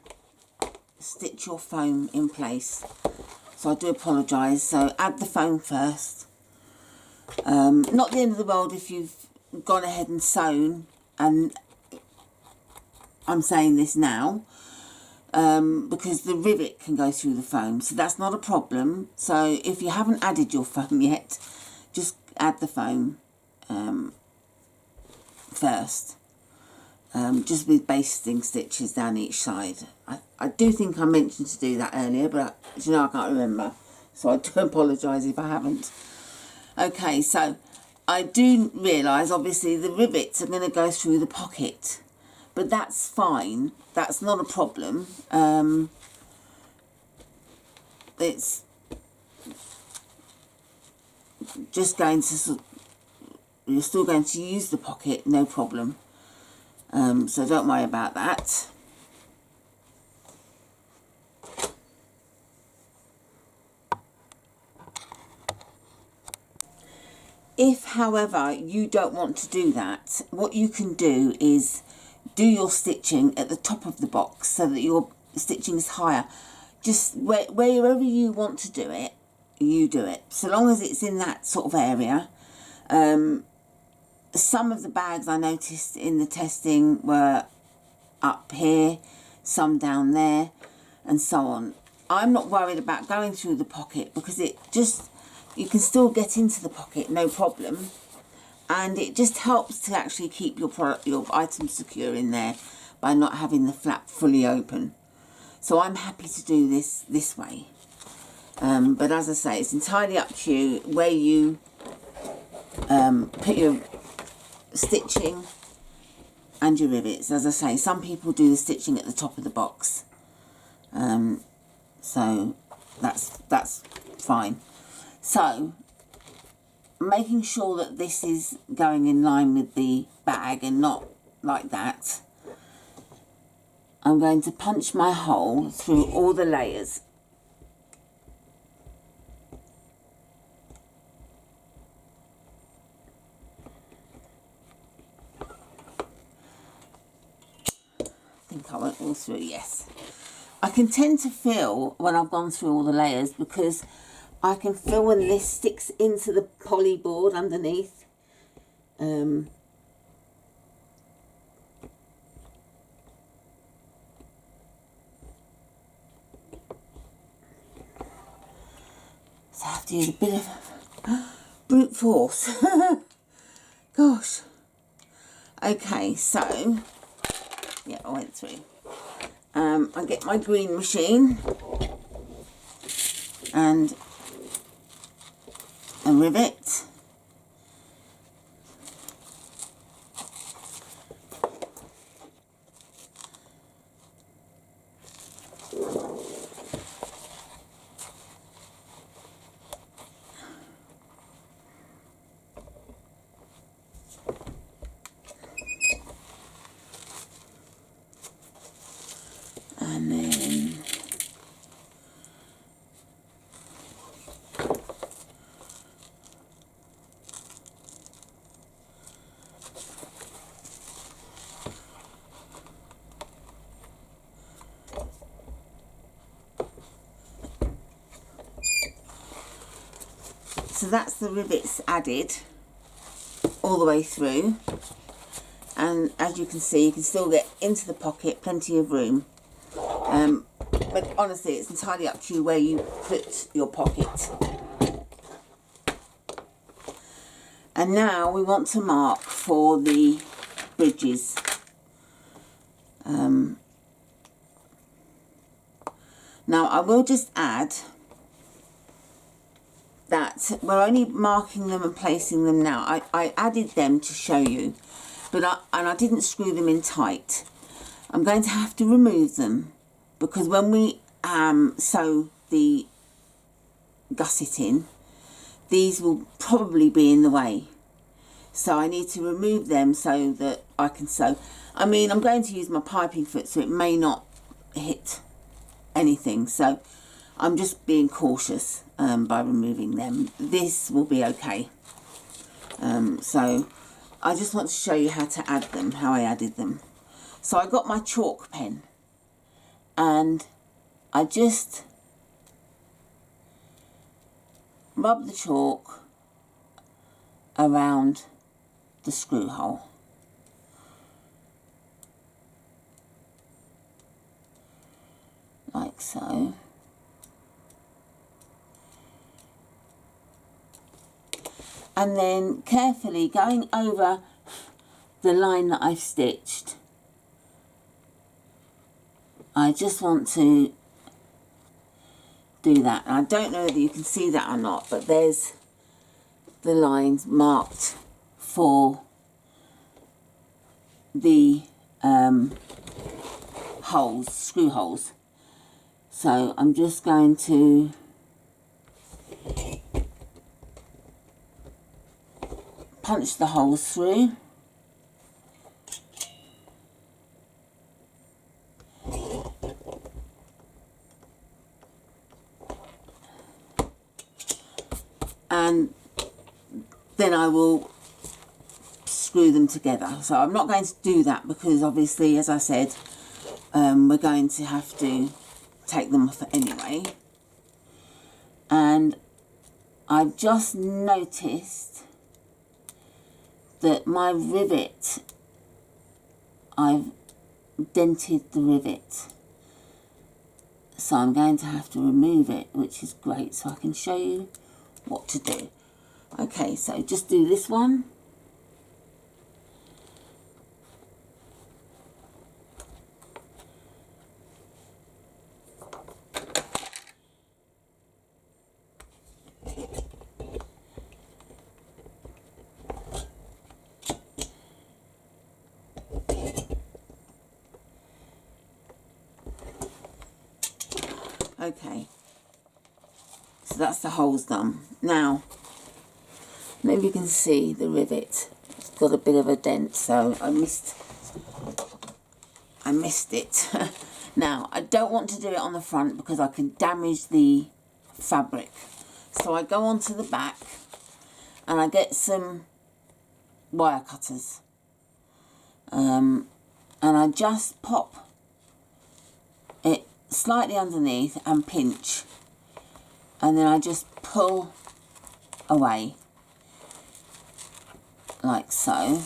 Stitch your foam in place. So I do apologise. So add the foam first. Not the end of the world if you've gone ahead and sewn, and I'm saying this now because the rivet can go through the foam, so that's not a problem. So if you haven't added your foam yet, just add the foam first, just with basting stitches down each side. I do think I mentioned to do that earlier, but you know, I can't remember, so I do apologise if I haven't. Okay, so I do realise obviously the rivets are going to go through the pocket, but that's fine, that's not a problem. It's just going to, you're still going to use the pocket, no problem. So don't worry about that. If, however, you don't want to do that, what you can do is do your stitching at the top of the box so that your stitching is higher. Just wherever you want to do it, you do it. So long as it's in that sort of area. Some of the bags I noticed in the testing were up here, some down there, and so on. I'm not worried about going through the pocket because it just, you can still get into the pocket, no problem. And it just helps to actually keep your product, your items secure in there by not having the flap fully open. So I'm happy to do this way. But as I say, it's entirely up to you where you put your stitching and your rivets. As I say, some people do the stitching at the top of the box. So that's fine. So making sure that this is going in line with the bag and not like that, I'm going to punch my hole through all the layers. I think I went all through, yes. I can tend to feel when I've gone through all the layers because I can feel when this sticks into the poly board underneath. So I have to use a bit of brute force. Gosh. Okay, so yeah, I went through. I get my green machine and a rivet. And then so that's the rivets added all the way through, and as you can see, you can still get into the pocket, plenty of room. But honestly, it's entirely up to you where you put your pocket. And now we want to mark for the bridges. Now I will just add that we're only marking them and placing them now. I added them to show you, but I didn't screw them in tight. I'm going to have to remove them because when we sew the gusset in, these will probably be in the way. So I need to remove them so that I can sew. I mean, I'm going to use my piping foot, so it may not hit anything. So I'm just being cautious by removing them. This will be okay. So I just want to show you how to add them, how I added them. So I got my chalk pen and I just rub the chalk around the screw hole. Like so. And then carefully going over the line that I've stitched, I just want to do that. And I don't know whether you can see that or not, but there's the lines marked for the holes, screw holes. So I'm just going to punch the holes through. And then I will screw them together. So I'm not going to do that because obviously, as I said, we're going to have to take them off anyway. And I've just noticed that my rivet, I've dented the rivet. So I'm going to have to remove it, which is great, so I can show you what to do. Okay, so just do this one. Okay, so that's the holes done. Now, maybe you can see the rivet. It's got a bit of a dent, so I missed it. Now, I don't want to do it on the front because I can damage the fabric. So I go onto the back and I get some wire cutters. And I just pop it slightly underneath and pinch, and then I just pull away like so.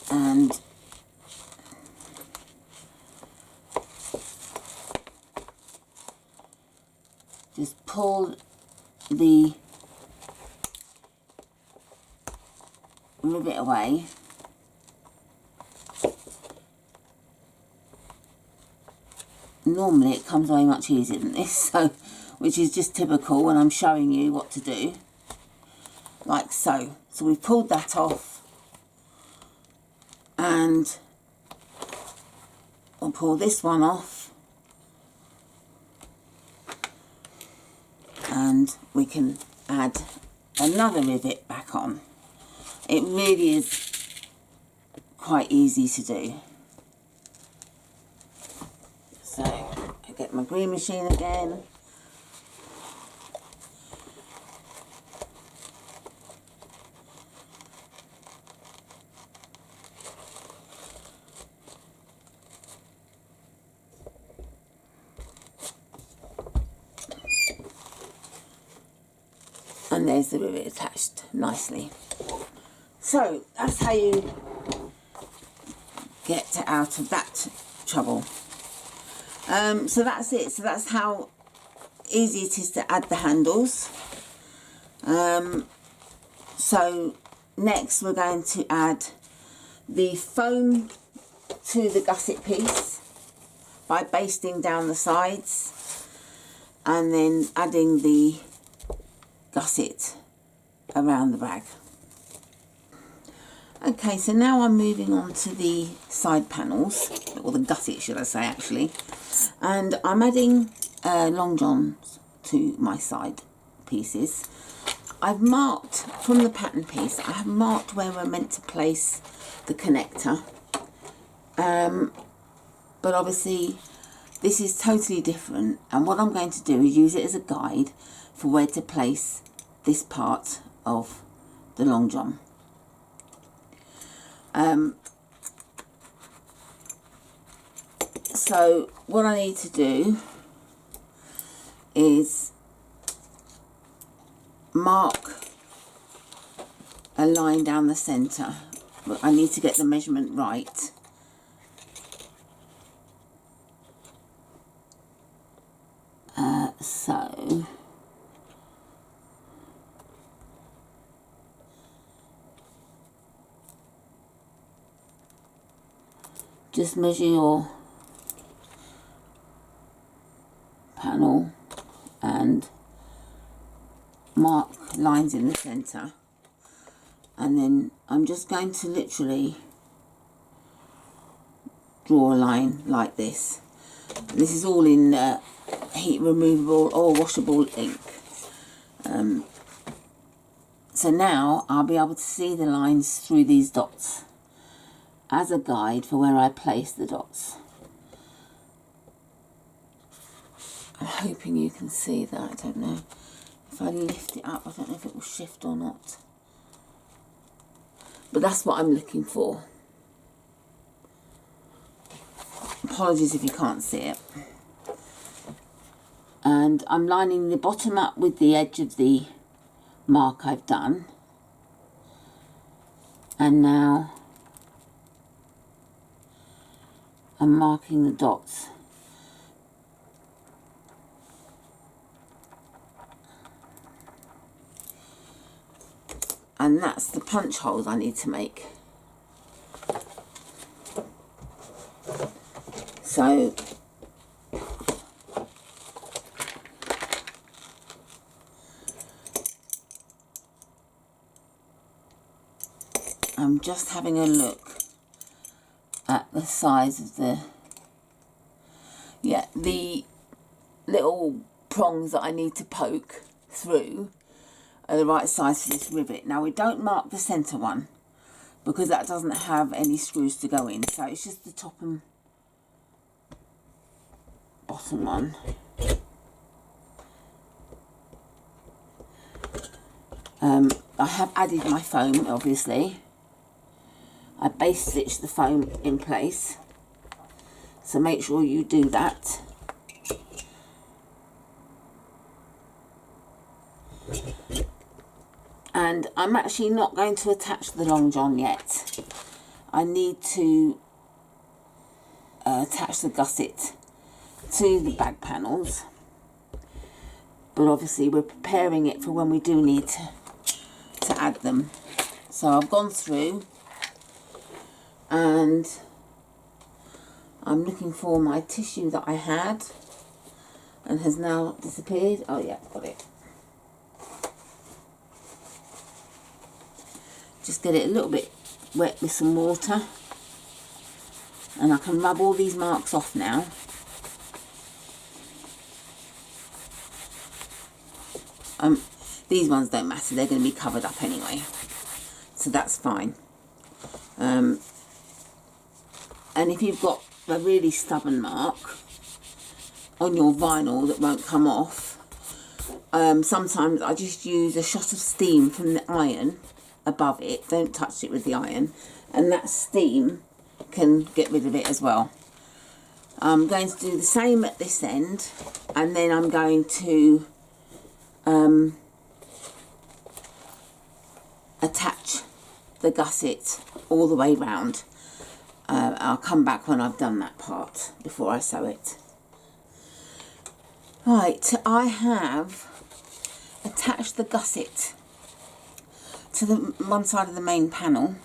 And just pull the rivet away. Normally it comes away much easier than this, so, which is just typical when I'm showing you what to do, like so. So we've pulled that off, and I'll pull this one off, and we can add another rivet back on. It really is quite easy to do. So I get my green machine again. And there's the rivet attached nicely. So that's how you get out of that trouble. So that's it. So that's how easy it is to add the handles. So next we're going to add the foam to the gusset piece by basting down the sides, and then adding the gusset around the bag. Okay, so now I'm moving on to the side panels, or the gusset should I say actually, and I'm adding long johns to my side pieces. I've marked from the pattern piece, I have marked where we're meant to place the connector, but obviously this is totally different, and what I'm going to do is use it as a guide for where to place this part of the long john. So what I need to do is mark a line down the centre, but I need to get the measurement right. So just measure your panel and mark lines in the centre, and then I'm just going to literally draw a line like this. This is all in heat removable or washable ink. So now I'll be able to see the lines through these dots as a guide for where I place the dots. I'm hoping you can see that. I don't know if I lift it up, I don't know if it will shift or not, but that's what I'm looking for. Apologies if you can't see it. And I'm lining the bottom up with the edge of the mark I've done, and now I'm marking the dots. And that's the punch holes I need to make. So I'm just having a look at the size of the little prongs that I need to poke through are the right size for this rivet. Now we don't mark the centre one because that doesn't have any screws to go in, so it's just the top and bottom one. I have added my foam, obviously. I base stitched the foam in place, so make sure you do that. And I'm actually not going to attach the long john yet. I need to attach the gusset to the bag panels, but obviously we're preparing it for when we do need to add them. So I've gone through and I'm looking for my tissue that I had and has now disappeared. Oh yeah, got it. Just get it a little bit wet with some water, and I can rub all these marks off now. These ones don't matter, they're going to be covered up anyway, so that's fine. And if you've got a really stubborn mark on your vinyl that won't come off, sometimes I just use a shot of steam from the iron above it. Don't touch it with the iron, and that steam can get rid of it as well. I'm going to do the same at this end, and then I'm going to attach the gusset all the way round. I'll come back when I've done that part before I sew it. Right, I have attached the gusset to the one side of the main panel,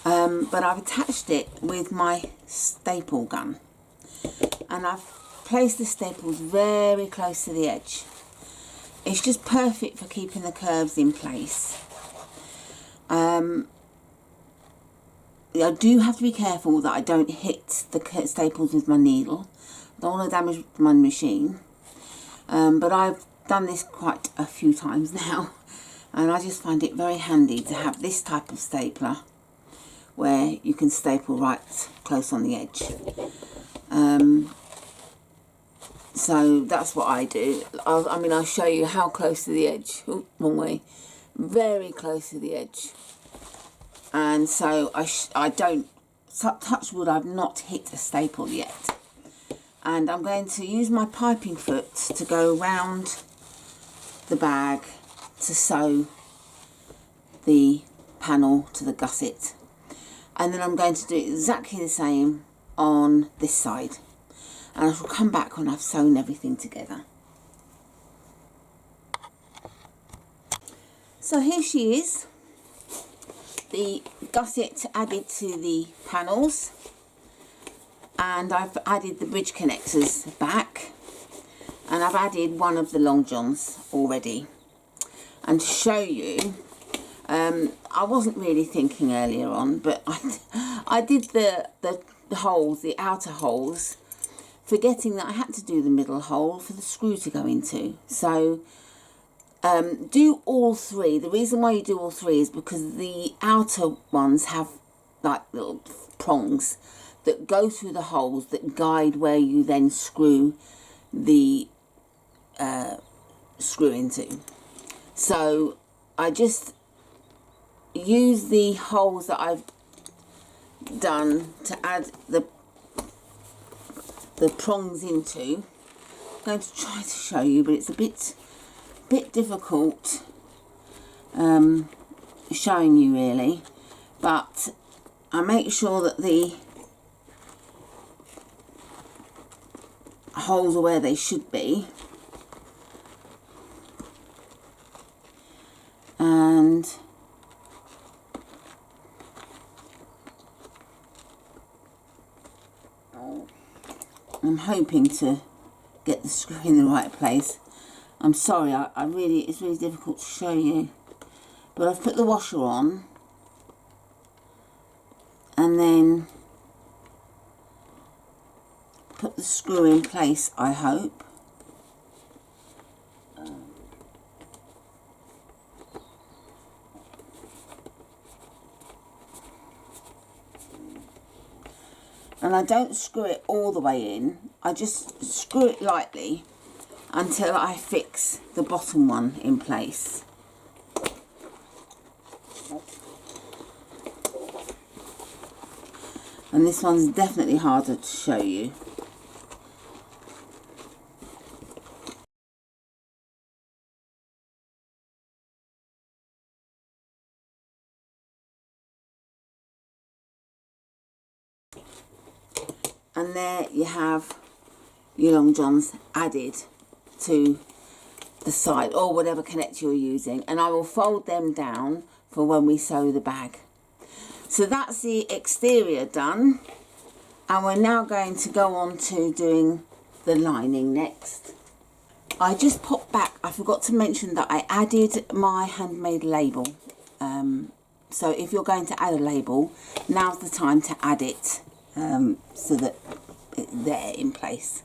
but I've attached it with my staple gun, and I've placed the staples very close to the edge. It's just perfect for keeping the curves in place. I do have to be careful that I don't hit the staples with my needle. Don't want to damage my machine. But I've done this quite a few times now, and I just find it very handy to have this type of stapler where you can staple right close on the edge. So that's what I do. I'll show you how close to the edge. Oh, wrong way. Very close to the edge. And so I don't, touch wood, I've not hit a staple yet. And I'm going to use my piping foot to go round the bag to sew the panel to the gusset. And then I'm going to do exactly the same on this side. And I shall come back when I've sewn everything together. So here she is, the gusset added to the panels, and I've added the bridge connectors back, and I've added one of the long johns already. And to show you, I wasn't really thinking earlier on, but I did the holes, the outer holes, forgetting that I had to do the middle hole for the screw to go into. So do all three. The reason why you do all three is because the outer ones have like little prongs that go through the holes that guide where you then screw the screw into. So I just use the holes that I've done to add the prongs into. I'm going to try to show you, but it's a bit difficult showing you really, but I make sure that the holes are where they should be, and I'm hoping to get the screw in the right place. I'm sorry, it's really difficult to show you, but I've put the washer on, and then put the screw in place, I hope. And I don't screw it all the way in, I just screw it lightly until I fix the bottom one in place. And this one's definitely harder to show you. And there you have your long johns added to the side, or whatever connector you're using, and I will fold them down for when we sew the bag. So that's the exterior done, and we're now going to go on to doing the lining next. I just popped back, I forgot to mention that I added my handmade label. So if you're going to add a label, now's the time to add it, so that it's there in place.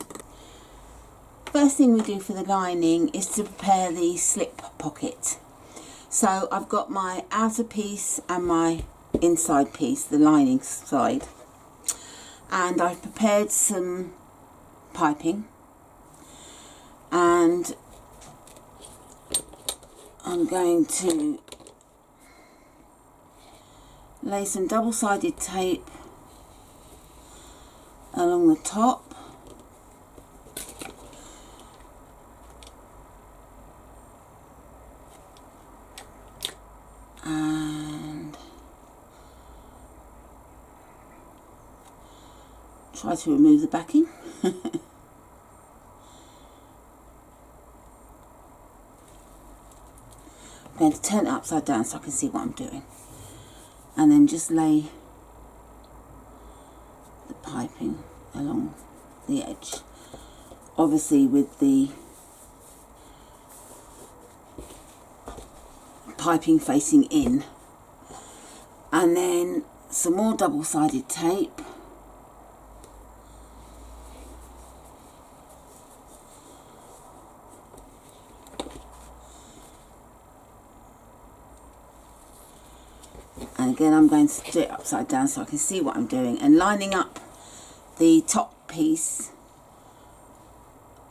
First thing we do for the lining is to prepare the slip pocket. So I've got my outer piece and my inside piece, the lining side, and I've prepared some piping, and I'm going to lay some double-sided tape along the top, and try to remove the backing. I'm going to turn it upside down so I can see what I'm doing, and then just lay the piping along the edge, obviously with the piping facing in, and then some more double-sided tape. And again, I'm going to do it upside down so I can see what I'm doing, and lining up the top piece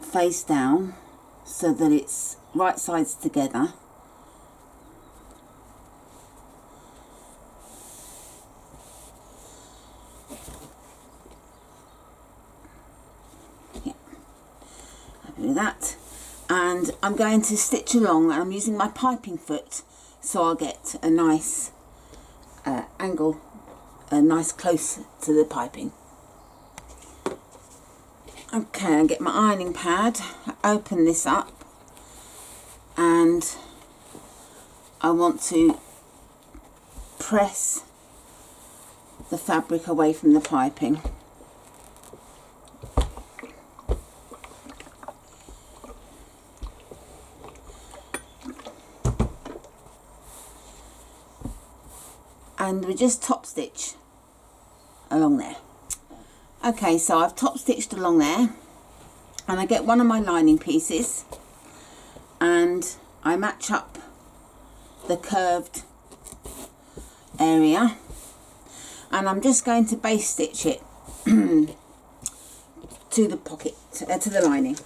face down so that it's right sides together. Yeah, happy with that. And I'm going to stitch along, and I'm using my piping foot so I'll get a nice angle, a nice close to the piping. Okay, I get my ironing pad, open this up, and I want to press the fabric away from the piping. And we just top stitch along there. Okay, so I've top stitched along there, and I get one of my lining pieces and I match up the curved area, and I'm just going to base stitch it to the pocket, to the lining.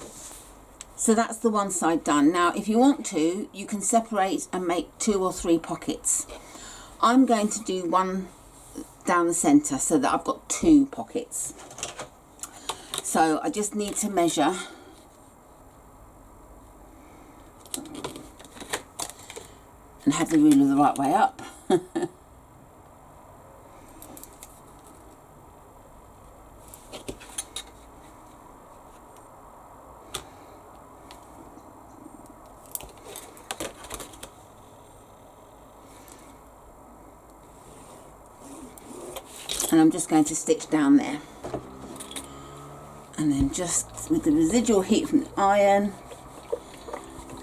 So that's the one side done. Now if you want to, you can separate and make 2 or 3 pockets. I'm going to do one down the centre so that I've got 2 pockets. So I just need to measure and have the ruler the right way up. And I'm just going to stitch down there, and then just with the residual heat from the iron,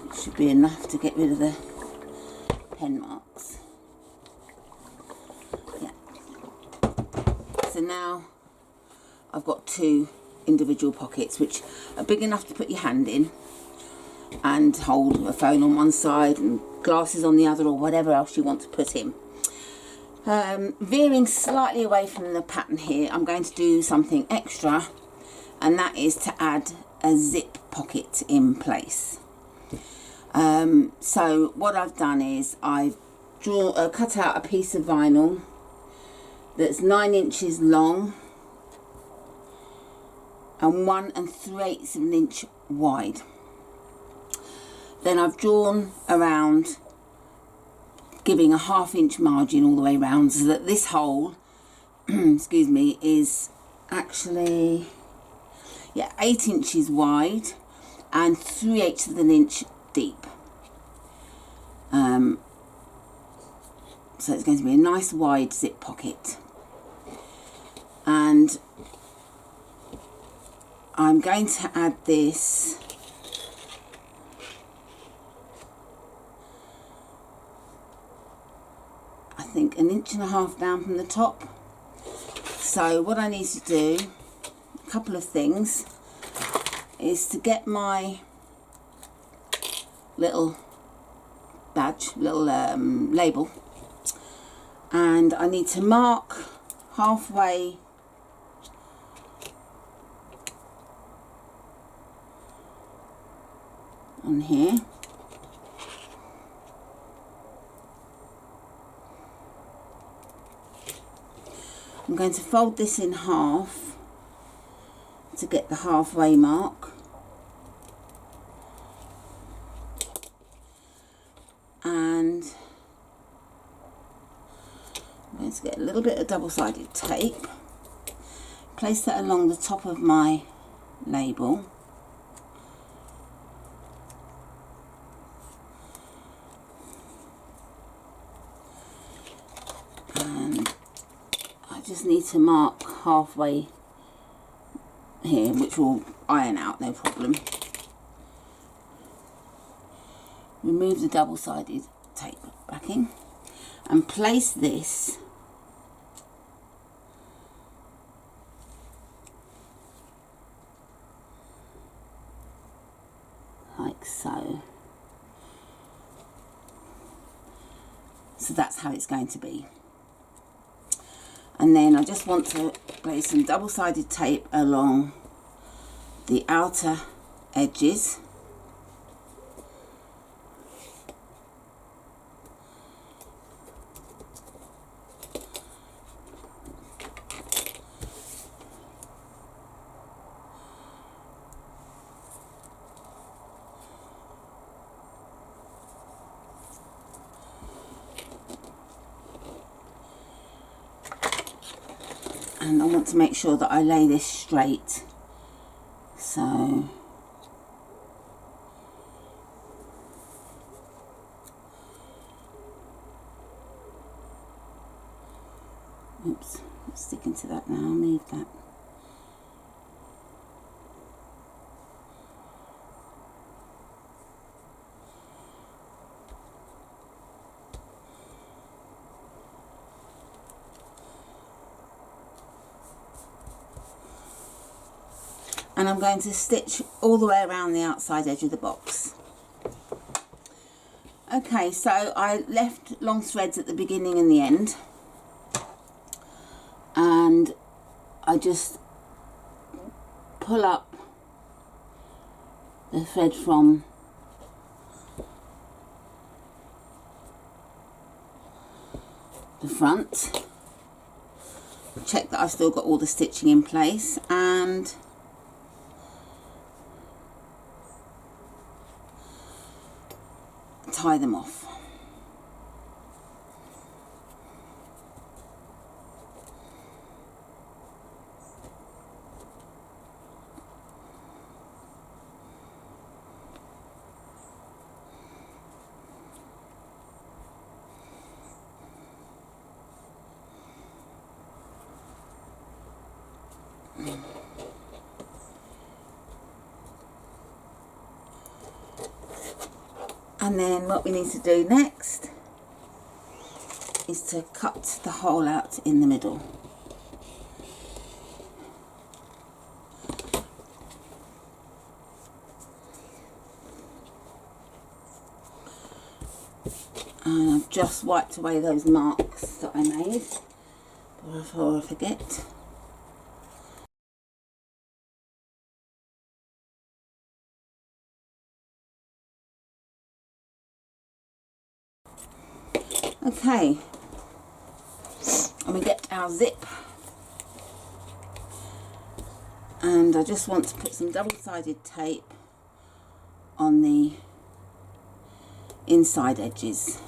it should be enough to get rid of the pen marks. Yeah. So now I've got 2 individual pockets which are big enough to put your hand in and hold a phone on one side and glasses on the other, or whatever else you want to put in. Veering slightly away from the pattern here, I'm going to do something extra, and that is to add a zip pocket in place. So what I've done is I've cut out a piece of vinyl that's 9 inches long and 1 3/8 of an inch wide. Then I've drawn around, giving a 1/2 inch margin all the way around, so that this hole excuse me, is actually 8 inches wide and 3/8 of an inch deep. So it's going to be a nice wide zip pocket, and I'm going to add this I think 1.5 inches down from the top. So what I need to do, a couple of things, is to get my little badge, little label, and I need to mark halfway on here. I'm going to fold this in half to get the halfway mark, and I'm going to get a little bit of double-sided tape, place that along the top of my label, and I just need to mark halfway here, which will iron out, no problem. Remove the double-sided tape backing and place this So that's how it's going to be. And then I just want to place some double-sided tape along the outer edges. And I want to make sure that I lay this straight. So oops, it's sticking to that now, I'll move that. And I'm going to stitch all the way around the outside edge of the box. Okay, so I left long threads at the beginning and the end, and I just pull up the thread from the front, check that I've still got all the stitching in place, and tie them off. And then what we need to do next is to cut the hole out in the middle. And I've just wiped away those marks that I made before I forget. Okay, and we get our zip, and I just want to put some double-sided tape on the inside edges.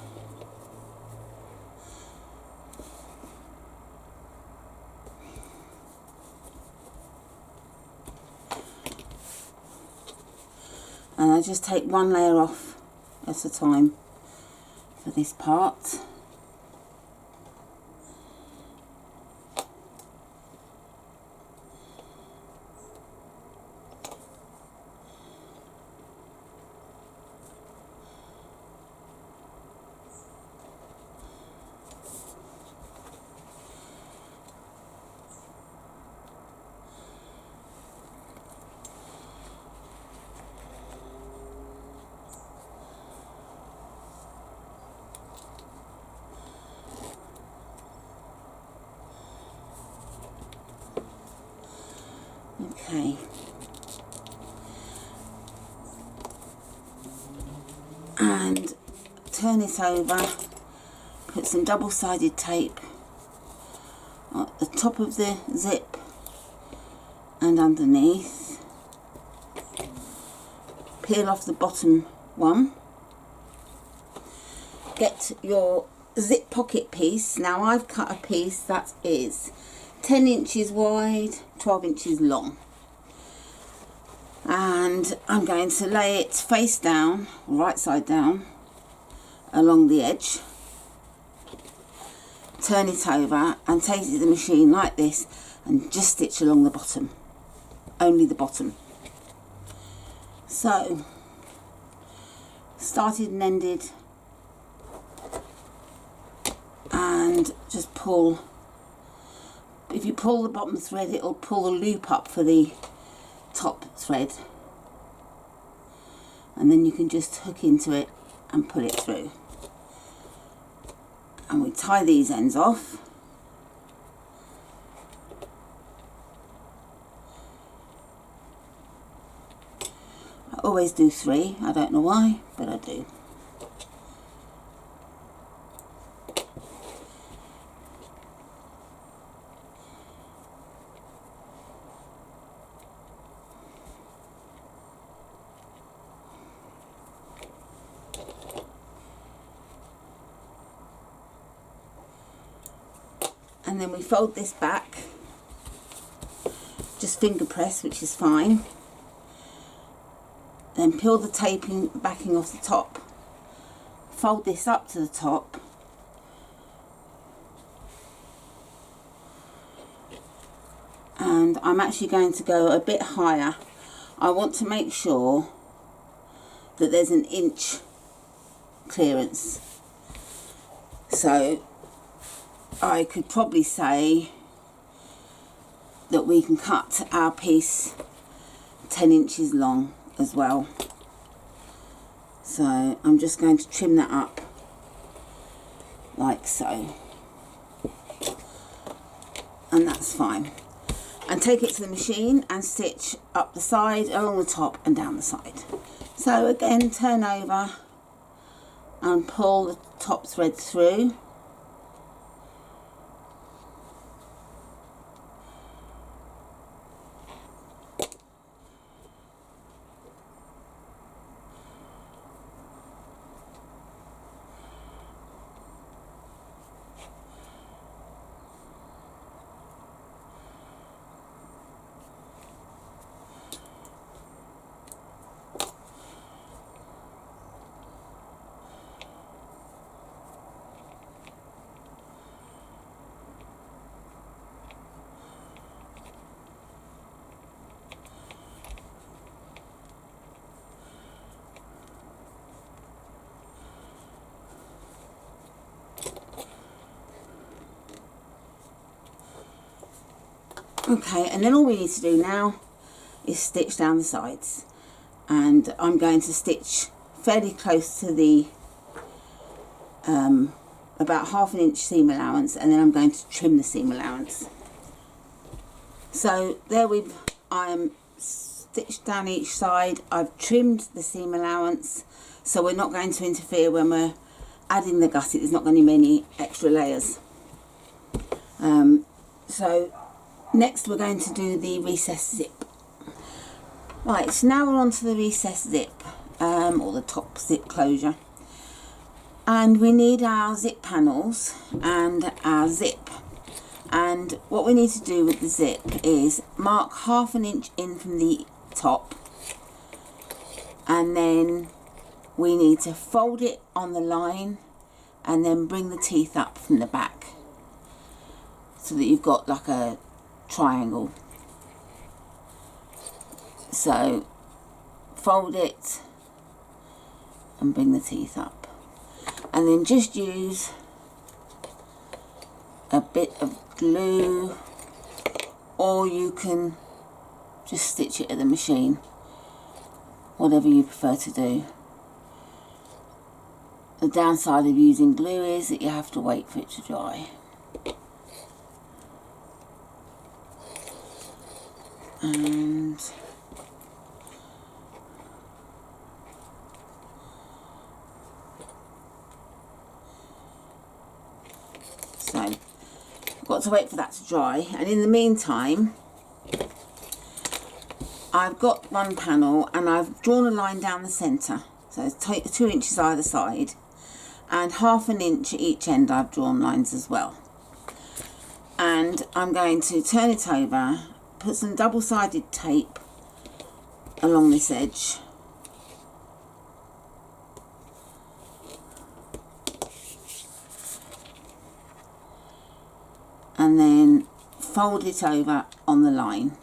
And I just take one layer off at a time for this part. Okay, and turn it over, put some double-sided tape at the top of the zip and underneath, peel off the bottom one, get your zip pocket piece. Now I've cut a piece that is 10 inches wide, 12 inches long, and I'm going to lay it face down, right side down, along the edge, turn it over and take it to the machine like this and just stitch along the bottom, only the bottom. So started and ended, and just pull. If you pull the bottom thread, it'll pull the loop up for the top thread, and then you can just hook into it and pull it through. And we tie these ends off. I always do 3, I don't know why, but I do. And then we fold this back, just finger press, which is fine. Then peel the taping backing off the top, fold this up to the top, and I'm actually going to go a bit higher. I want to make sure that there's an inch clearance. So I could probably say that we can cut our piece 10 inches long as well. So I'm just going to trim that up like so, and that's fine. And take it to the machine and stitch up the side, along the top and down the side. So again, turn over and pull the top thread through. Okay, and then all we need to do now is stitch down the sides, and I'm going to stitch fairly close to the about 1/2 inch seam allowance, and then I'm going to trim the seam allowance. So there I'm stitched down each side. I've trimmed the seam allowance, so we're not going to interfere when we're adding the gusset. There's not going to be any extra layers. So next we're going to do the recess zip. Right, so now we're on to the recess zip, or the top zip closure. And we need our zip panels and our zip. And what we need to do with the zip is mark 1/2 inch in from the top. And then we need to fold it on the line and then bring the teeth up from the back, so that you've got like a triangle. So fold it and bring the teeth up, and then just use a bit of glue, or you can just stitch it at the machine, whatever you prefer to do. The downside of using glue is that you have to wait for it to dry. And so I've got to wait for that to dry, and in the meantime I've got one panel and I've drawn a line down the centre, so it's 2 inches either side, and 1/2 inch at each end. I've drawn lines as well, and I'm going to turn it over, put some double-sided tape along this edge, and then fold it over on the line.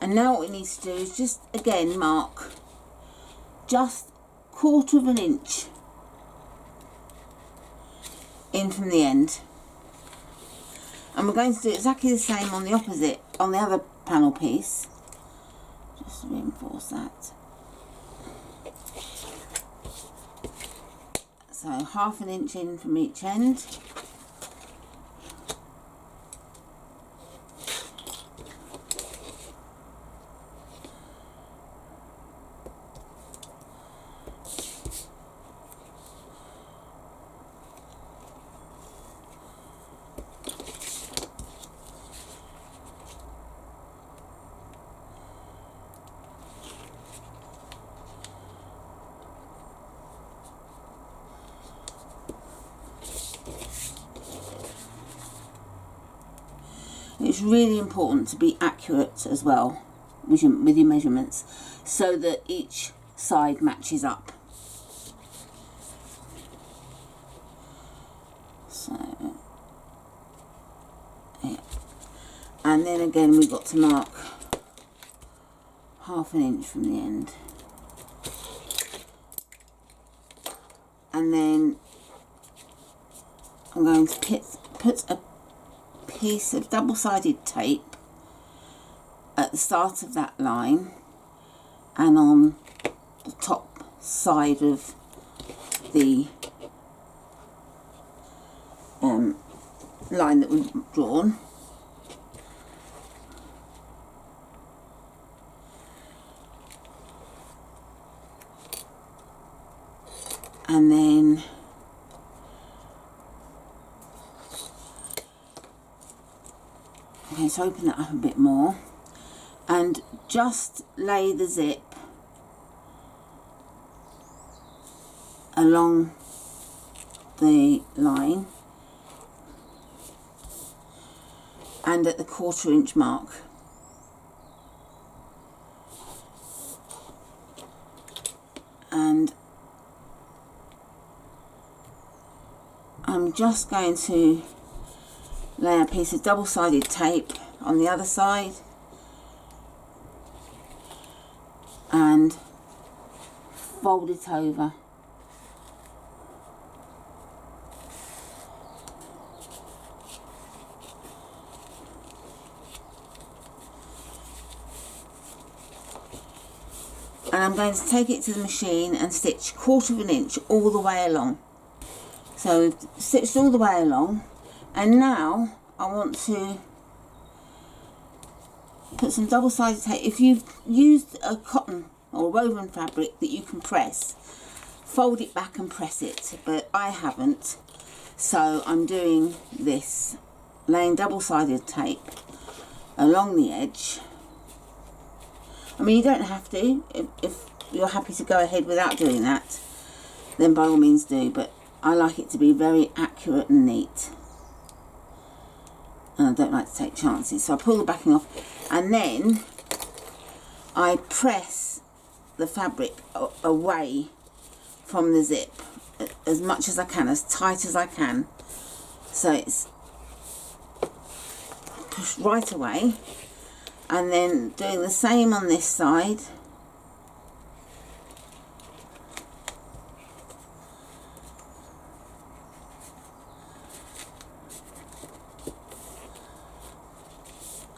And now what we need to do is just again mark just 1/4 of an inch in from the end. And we're going to do exactly the same on the opposite, on the other panel piece. Just to reinforce that. So 1/2 inch in from each end. It's really important to be accurate as well with your measurements so that each side matches up. So, yeah. And then again we've got to mark 1/2 inch from the end. And then I'm going to put a piece of double-sided tape at the start of that line and on the top side of the line that we've drawn. And then okay, so open that up a bit more and just lay the zip along the line and at the 1/4 inch mark. And I'm just going to lay a piece of double-sided tape on the other side and fold it over. And I'm going to take it to the machine and stitch 1/4 inch all the way along. So we've stitched all the way along, and now I want to put some double-sided tape. If you've used a cotton or woven fabric that you can press, fold it back and press it, but I haven't, so I'm doing this, laying double-sided tape along the edge. I mean, you don't have to. If you're happy to go ahead without doing that, then by all means do, but I like it to be very accurate and neat, and I don't like to take chances. So I pull the backing off and then I press the fabric away from the zip as much as I can, as tight as I can, so it's pushed right away. And then doing the same on this side.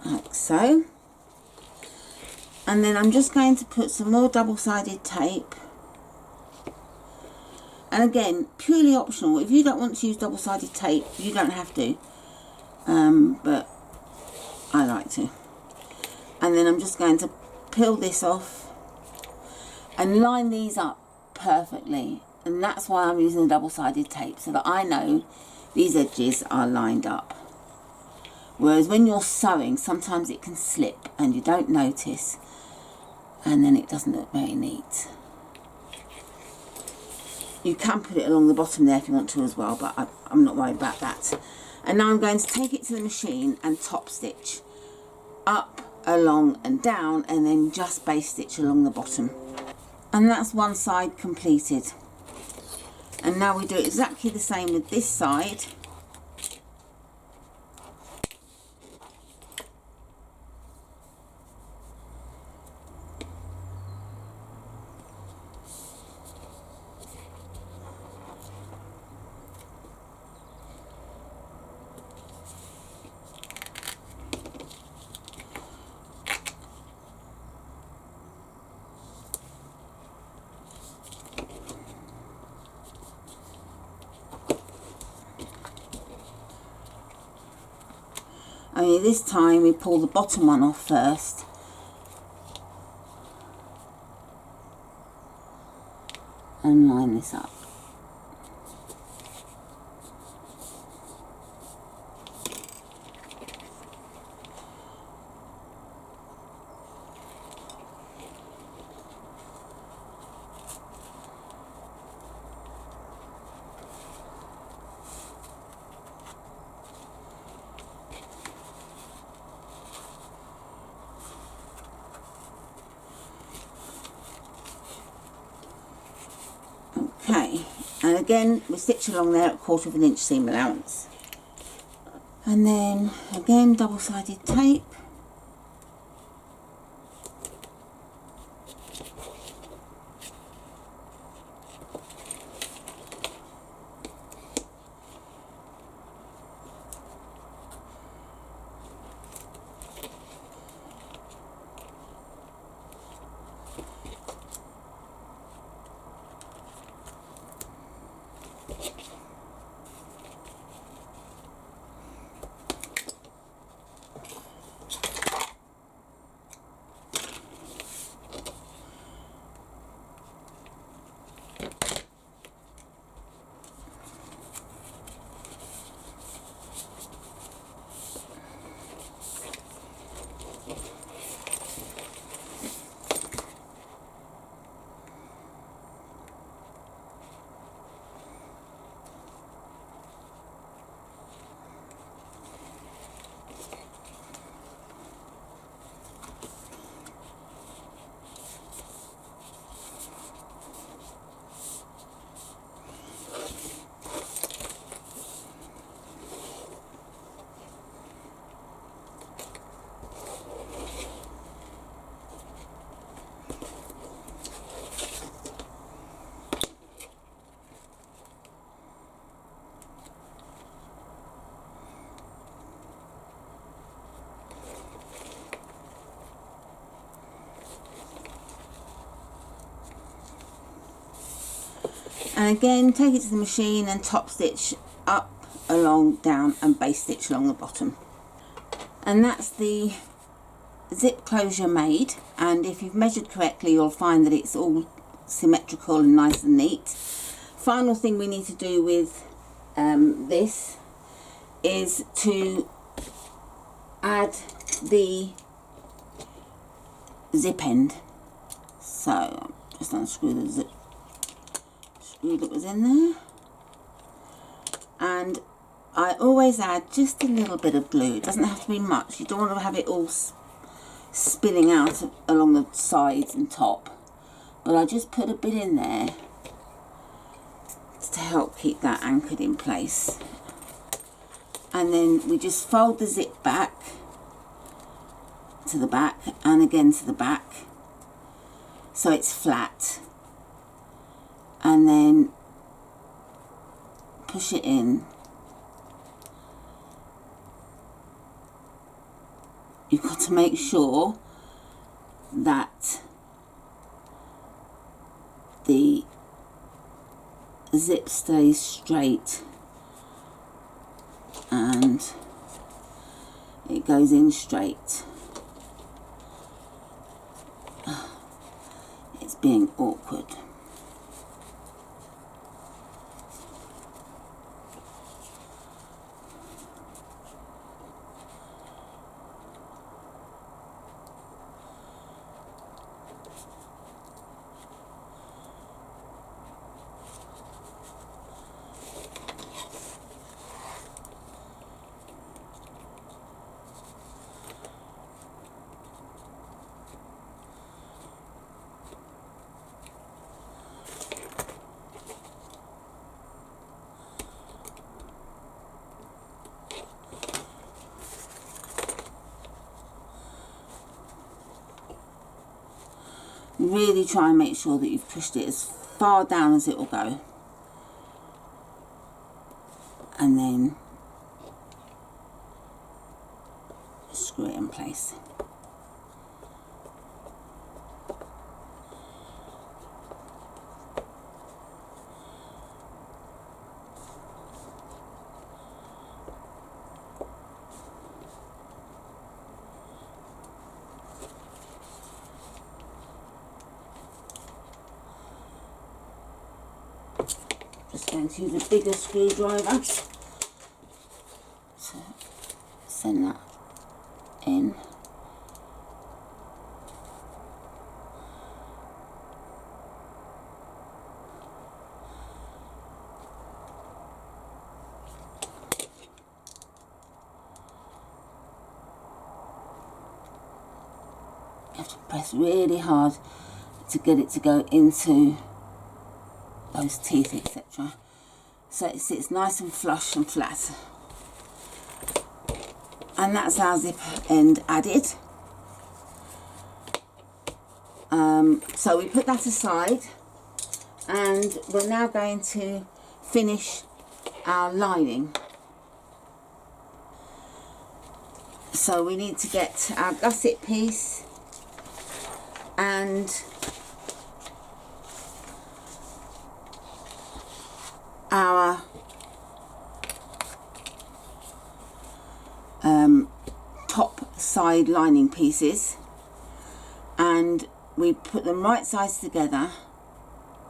Like so. And then I'm just going to put some more double-sided tape. And again, purely optional. If you don't want to use double-sided tape, you don't have to. But I like to. And then I'm just going to peel this off and line these up perfectly. And that's why I'm using the double-sided tape, so that I know these edges are lined up. Whereas when you're sewing, sometimes it can slip and you don't notice, and then it doesn't look very neat. You can put it along the bottom there if you want to as well, but I'm not worried about that. And now I'm going to take it to the machine and top stitch up, along and down, and then just base stitch along the bottom. And that's one side completed. And now we do exactly the same with this side. only this time we pull the bottom one off first. And line this up. Okay, and again we stitch along there at 1/4 inch seam allowance, and then again double-sided tape. And again, take it to the machine and top stitch up, along, down, and base stitch along the bottom. And that's the zip closure made. And if you've measured correctly, you'll find that it's all symmetrical and nice and neat. Final thing we need to do with this is to add the zip end. So just unscrew the zip screw that was in there, and I always add just a little bit of glue. It doesn't have to be much. You don't want to have it all spilling out along the sides and top, but I just put a bit in there to help keep that anchored in place. And then we just fold the zip back to the back and again to the back so it's flat, and then push it in. You've got to make sure that the zip stays straight and it goes in straight. It's being awkward. Really try and make sure that you've pushed it as far down as it will go, and then screw it in place. going to use a bigger screwdriver. So send that in. You have to press really hard to get it to go into those teeth, etc. So it sits nice and flush and flat. And that's our zip end added. So we put that aside, and we're now going to finish our lining. So we need to get our gusset piece and our top side lining pieces, and we put them right sides together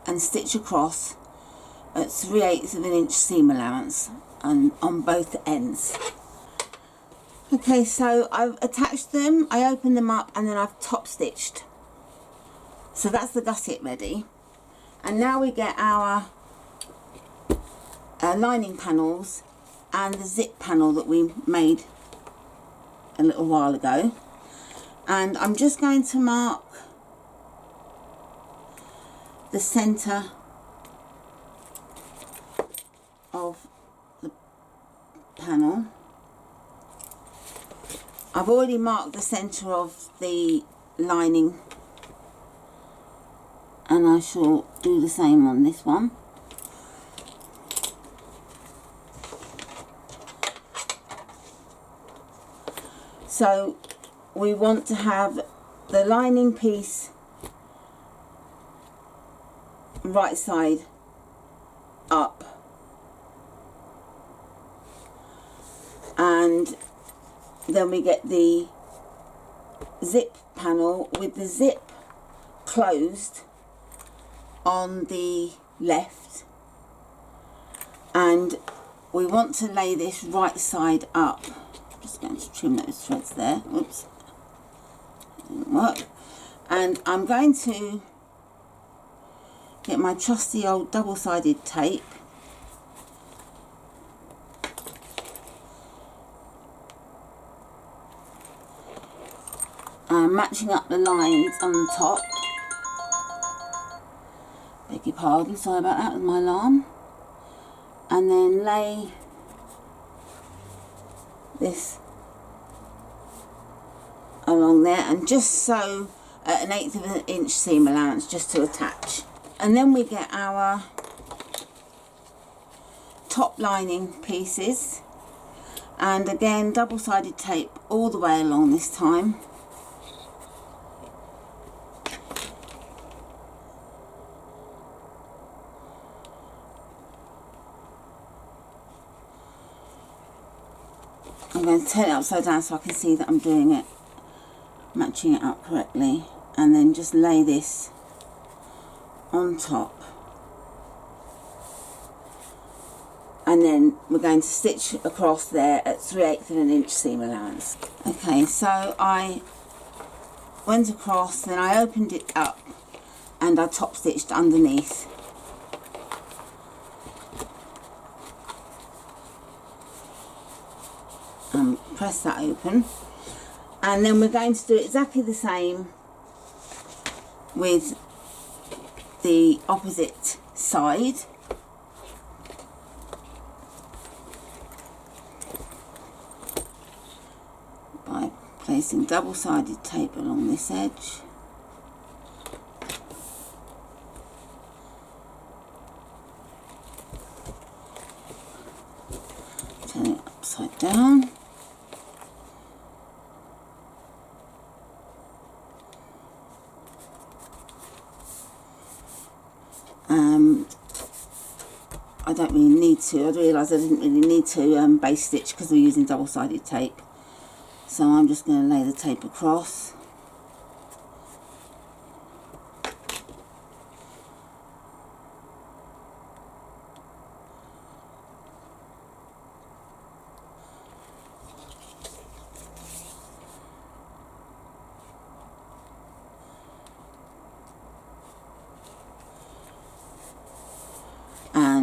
and stitch across at 3/8 of an inch seam allowance and on both ends. Okay, so I've attached them, I opened them up, and then I've top stitched. So that's the gusset ready. And now we get our lining panels and the zip panel that we made a little while ago. And I'm just going to mark the center of the panel. I've already marked the center of the lining, and I shall do the same on this one. So we want to have the lining piece right side up, and then we get the zip panel with the zip closed on the left, and we want to lay this right side up. Just going to trim those threads there. Oops, that didn't work. And I'm going to get my trusty old double-sided tape and matching up the lines on the top. Beg your pardon, sorry about that with my alarm. And then lay this along there, and just so at 1/8 of an inch seam allowance just to attach. And then we get our top lining pieces, and again double-sided tape all the way along this time. I'm going to turn it upside down so I can see that I'm doing it, matching it up correctly, and then just lay this on top. And then we're going to stitch across there at 3/8 of an inch seam allowance. Okay, so I went across, then I opened it up and I top stitched underneath. Press that open, and then we're going to do exactly the same with the opposite side. By placing double-sided tape along this edge. Turn it upside down. I don't really need to. I realised I didn't really need to base stitch because we're using double-sided tape. So I'm just going to lay the tape across.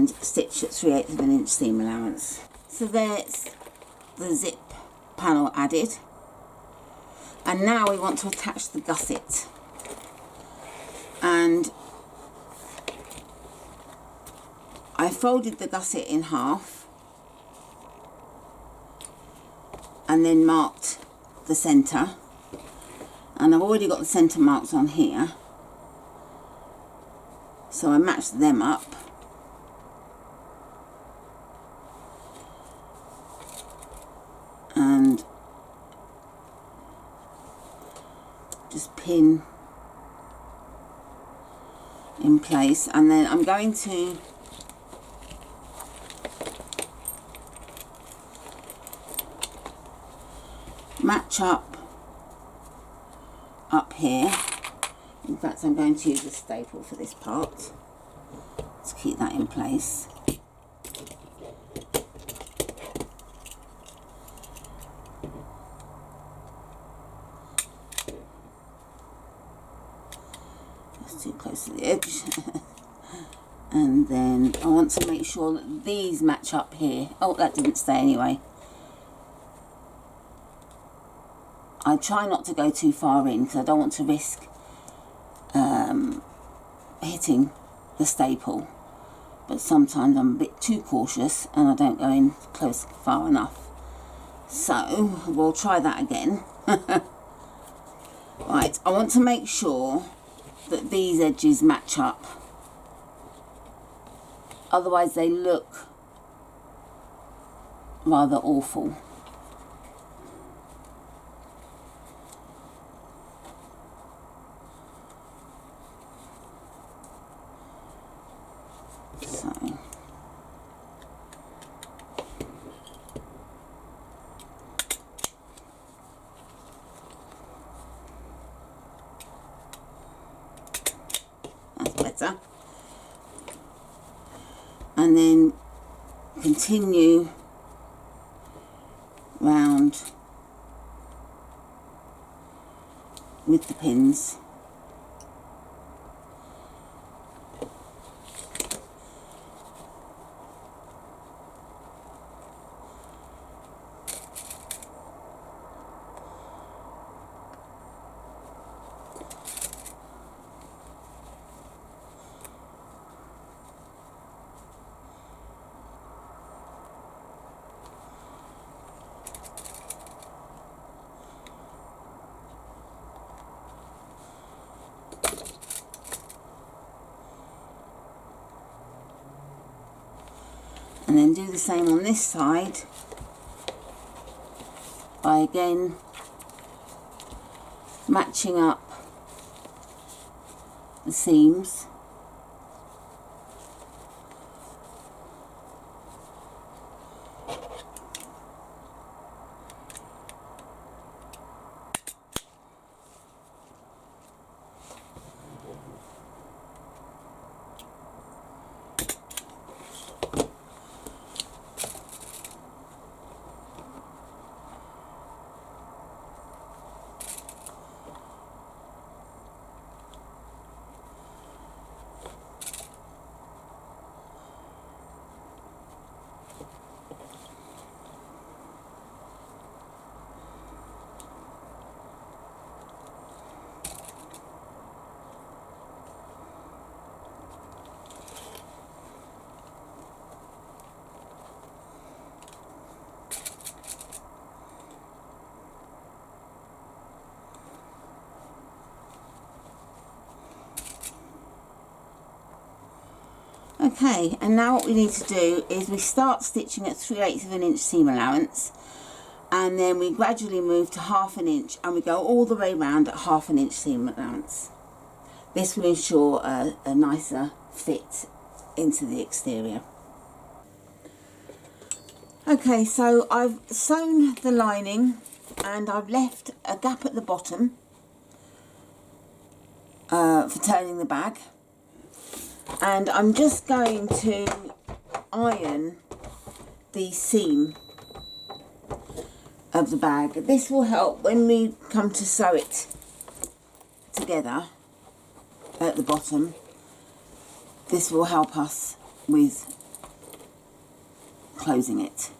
and stitch at 3/8 of an inch seam allowance. So there's the zip panel added, and now we want to attach the gusset, and I folded the gusset in half and then marked the centre, and I've already got the centre marks on here, so I matched them up. And just pin in place, and then I'm going to match up here. In fact, I'm going to use a staple for this part to keep that in place. That's too close to the edge. And then I want to make sure that these match up here. Oh, that didn't stay anyway. I try not to go too far in because I don't want to risk hitting the staple, but sometimes I'm a bit too cautious and I don't go in close far enough. So we'll try that again. Right, I want to make sure that these edges match up, otherwise they look rather awful. So that's better. And then continue round with the pins. And then do the same on this side by again matching up the seams. Okay, and now what we need to do is we start stitching at 3/8 of an inch seam allowance, and then we gradually move to 1/2 inch, and we go all the way round at 1/2 inch seam allowance. This will ensure a nicer fit into the exterior. Okay, so I've sewn the lining and I've left a gap at the bottom for turning the bag. And I'm just going to iron the seam of the bag. This will help when we come to sew it together at the bottom. This will help us with closing it.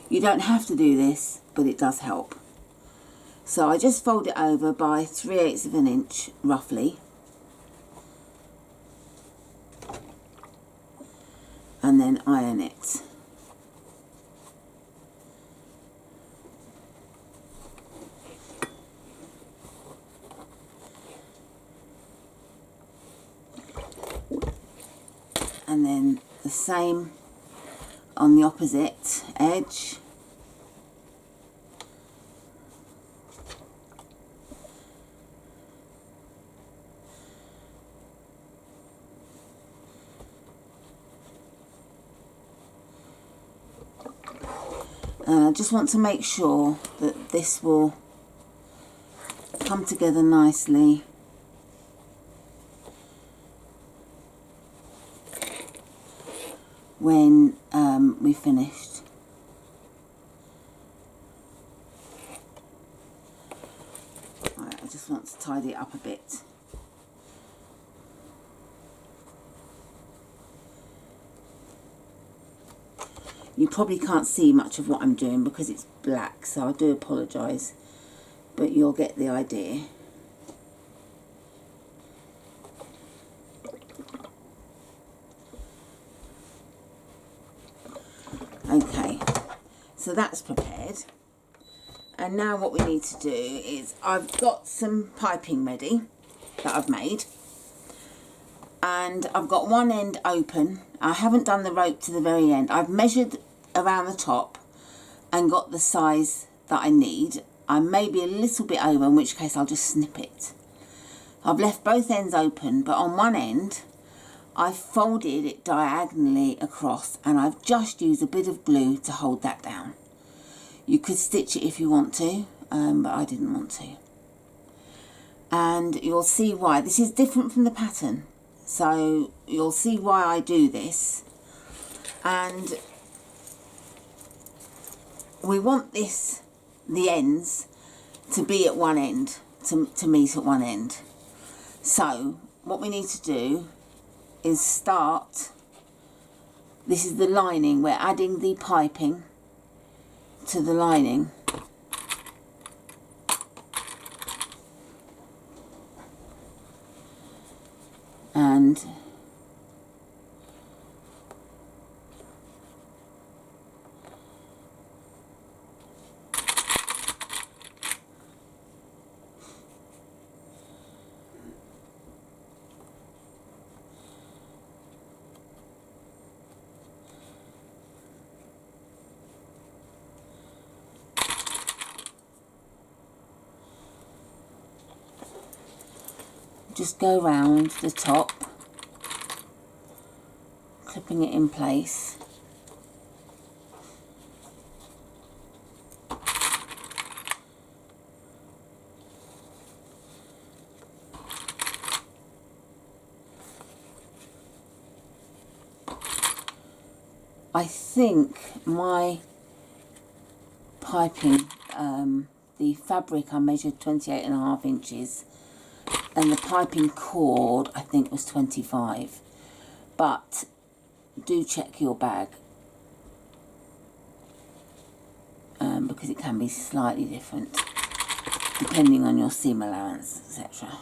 You don't have to do this, but it does help. So I just fold it over by 3/8 of an inch, roughly. And then iron it. And then the same on the opposite edge. And I just want to make sure that this will come together nicely. When we finished. Right, I just want to tidy it up a bit. You probably can't see much of what I'm doing because it's black, so I do apologise, but you'll get the idea. Okay, so that's prepared, and now what we need to do is I've got some piping ready that I've made, and I've got one end open. I haven't done the rope to the very end. I've measured around the top and got the size that I need. I may be a little bit over, in which case I'll just snip it. I've left both ends open, but on one end I've folded it diagonally across, and I've just used a bit of glue to hold that down. You could stitch it if you want to, but I didn't want to. And you'll see why. This is different from the pattern, so you'll see why I do this. And we want this, the ends, to be at one end, to meet at one end. So what we need to do is start, this is the lining, we're adding the piping to the lining. And just go round the top, clipping it in place. I think my piping, the fabric I measured 28.5 inches, and the piping cord I think was 25, but do check your bag, because it can be slightly different depending on your seam allowance, etc.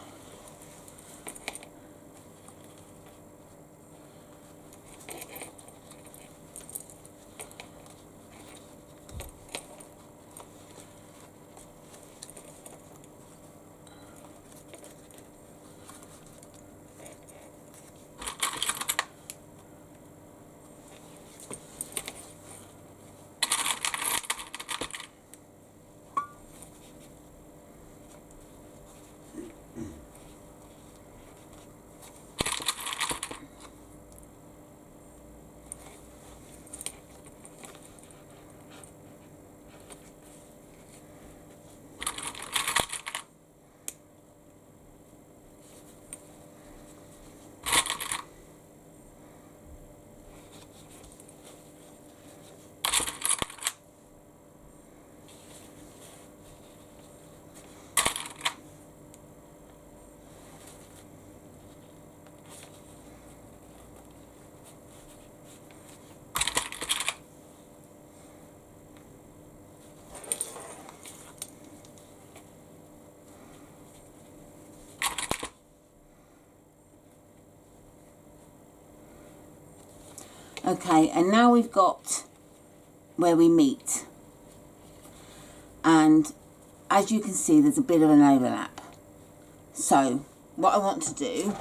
Okay, and now we've got where we meet, and as you can see there's a bit of an overlap. So what I want to do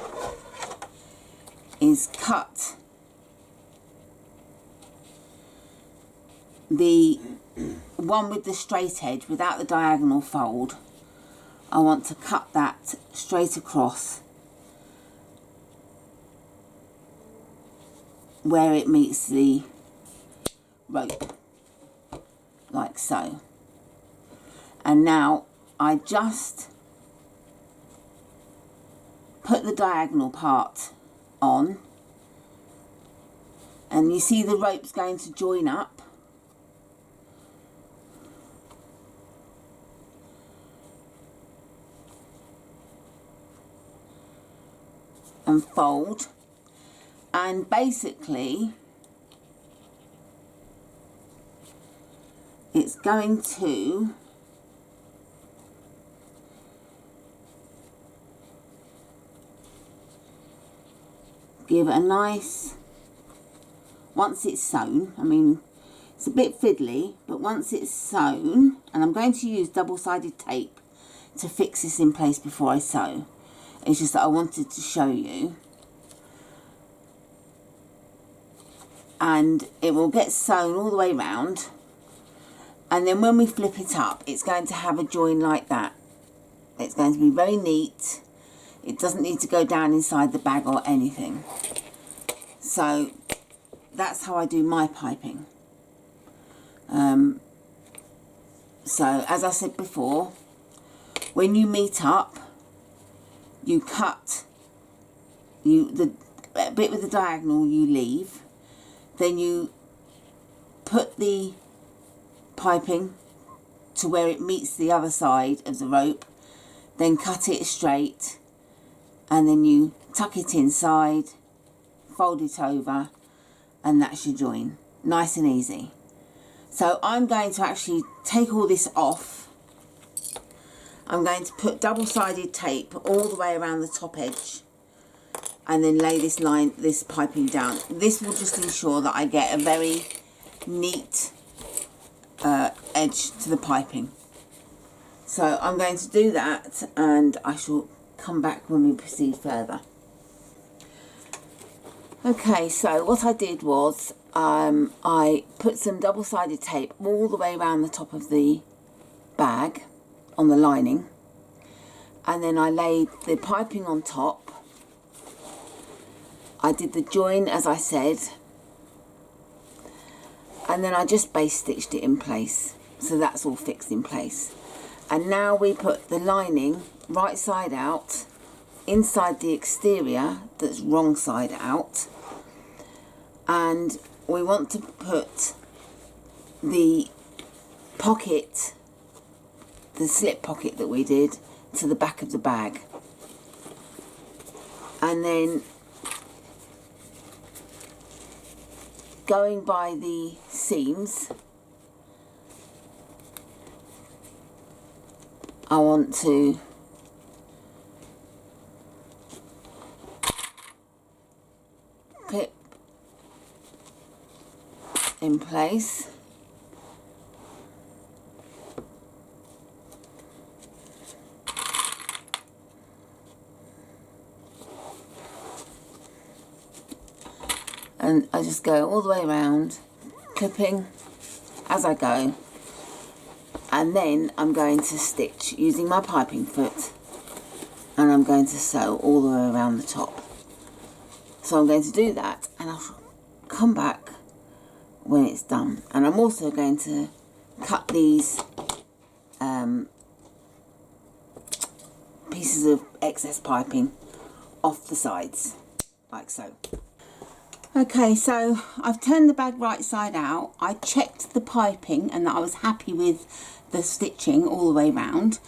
is cut the one with the straight edge without the diagonal fold. I want to cut that straight across where it meets the rope, like so. And now I just put the diagonal part on, and you see the rope's going to join up. And fold, and basically it's going to give a nice, once it's sewn, I mean it's a bit fiddly, but once it's sewn, and I'm going to use double-sided tape to fix this in place before I sew. It's just that I wanted to show you. And it will get sewn all the way round. And then when we flip it up, it's going to have a join like that. It's going to be very neat. It doesn't need to go down inside the bag or anything. So that's how I do my piping. So as I said before, when you meet up, you cut the bit with the diagonal you leave, then you put the piping to where it meets the other side of the rope, then cut it straight, and then you tuck it inside, fold it over, and that's your join. Nice and easy. So I'm going to actually take all this off. I'm going to put double-sided tape all the way around the top edge, and then lay this piping down. This will just ensure that I get a very neat edge to the piping. So I'm going to do that, and I shall come back when we proceed further. Okay, so what I did was I put some double-sided tape all the way around the top of the bag on the lining, and then I laid the piping on top. I did the join as I said, and then I just base stitched it in place, so that's all fixed in place. And now we put the lining right side out inside the exterior that's wrong side out, and we want to put the pocket, the slip pocket that we did, to the back of the bag. And then going by the seams, I want to clip in place. And I just go all the way around, clipping as I go, and then I'm going to stitch using my piping foot, and I'm going to sew all the way around the top. So I'm going to do that, and I'll come back when it's done. And I'm also going to cut these pieces of excess piping off the sides, like so. Okay, so I've turned the bag right side out. I checked the piping and that I was happy with the stitching all the way round.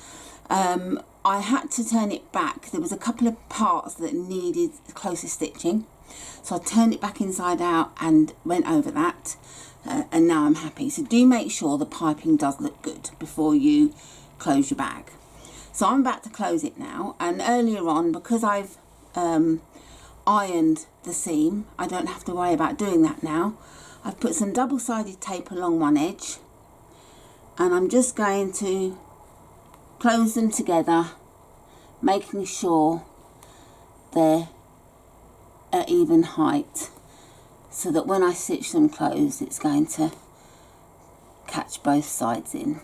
I had to turn it back. There was a couple of parts that needed closer stitching, so I turned it back inside out and went over that, and now I'm happy. So do make sure the piping does look good before you close your bag. So I'm about to close it now, and earlier on, because I've ironed the seam. I don't have to worry about doing that now. I've put some double-sided tape along one edge, and I'm just going to close them together, making sure they're at even height, so that when I stitch them closed, it's going to catch both sides in.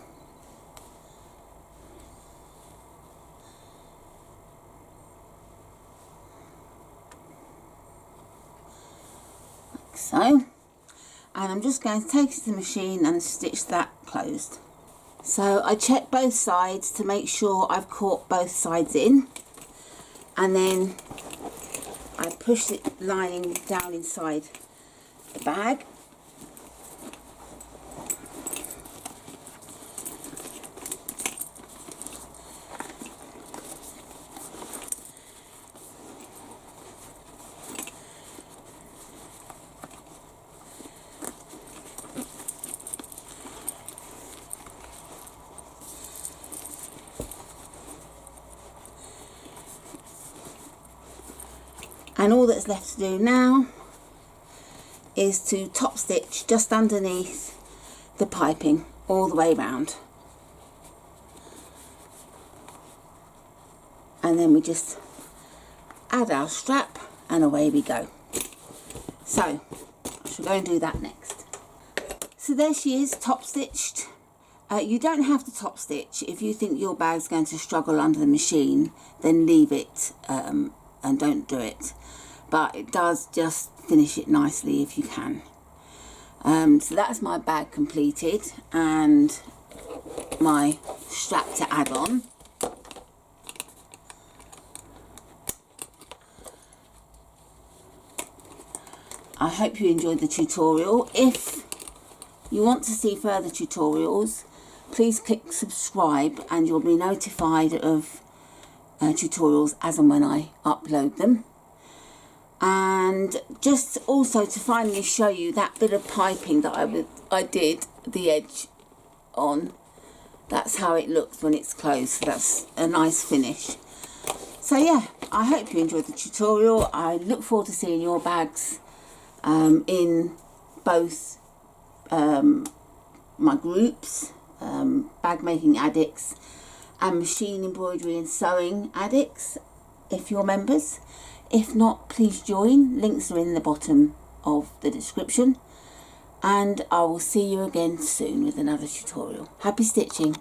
Like so. And I'm just going to take it to the machine and stitch that closed. So I check both sides to make sure I've caught both sides in, and then I push the lining down inside the bag. And all that's left to do now is to top stitch just underneath the piping all the way round. And then we just add our strap and away we go. So I shall go and do that next. So there she is, top stitched. You don't have to top stitch. If you think your bag's going to struggle under the machine, then leave it and don't do it. But it does just finish it nicely if you can. So that's my bag completed, and my strap to add on. I hope you enjoyed the tutorial. If you want to see further tutorials, please click subscribe and you'll be notified of tutorials as and when I upload them. And just also to finally show you that bit of piping that I did the edge on. That's how it looks when it's closed. So that's a nice finish. So yeah, I hope you enjoyed the tutorial. I look forward to seeing your bags in both my groups, Bag Making Addicts and Machine Embroidery and Sewing Addicts, if you're members. If not, please join. Links are in the bottom of the description. And I will see you again soon with another tutorial. Happy stitching!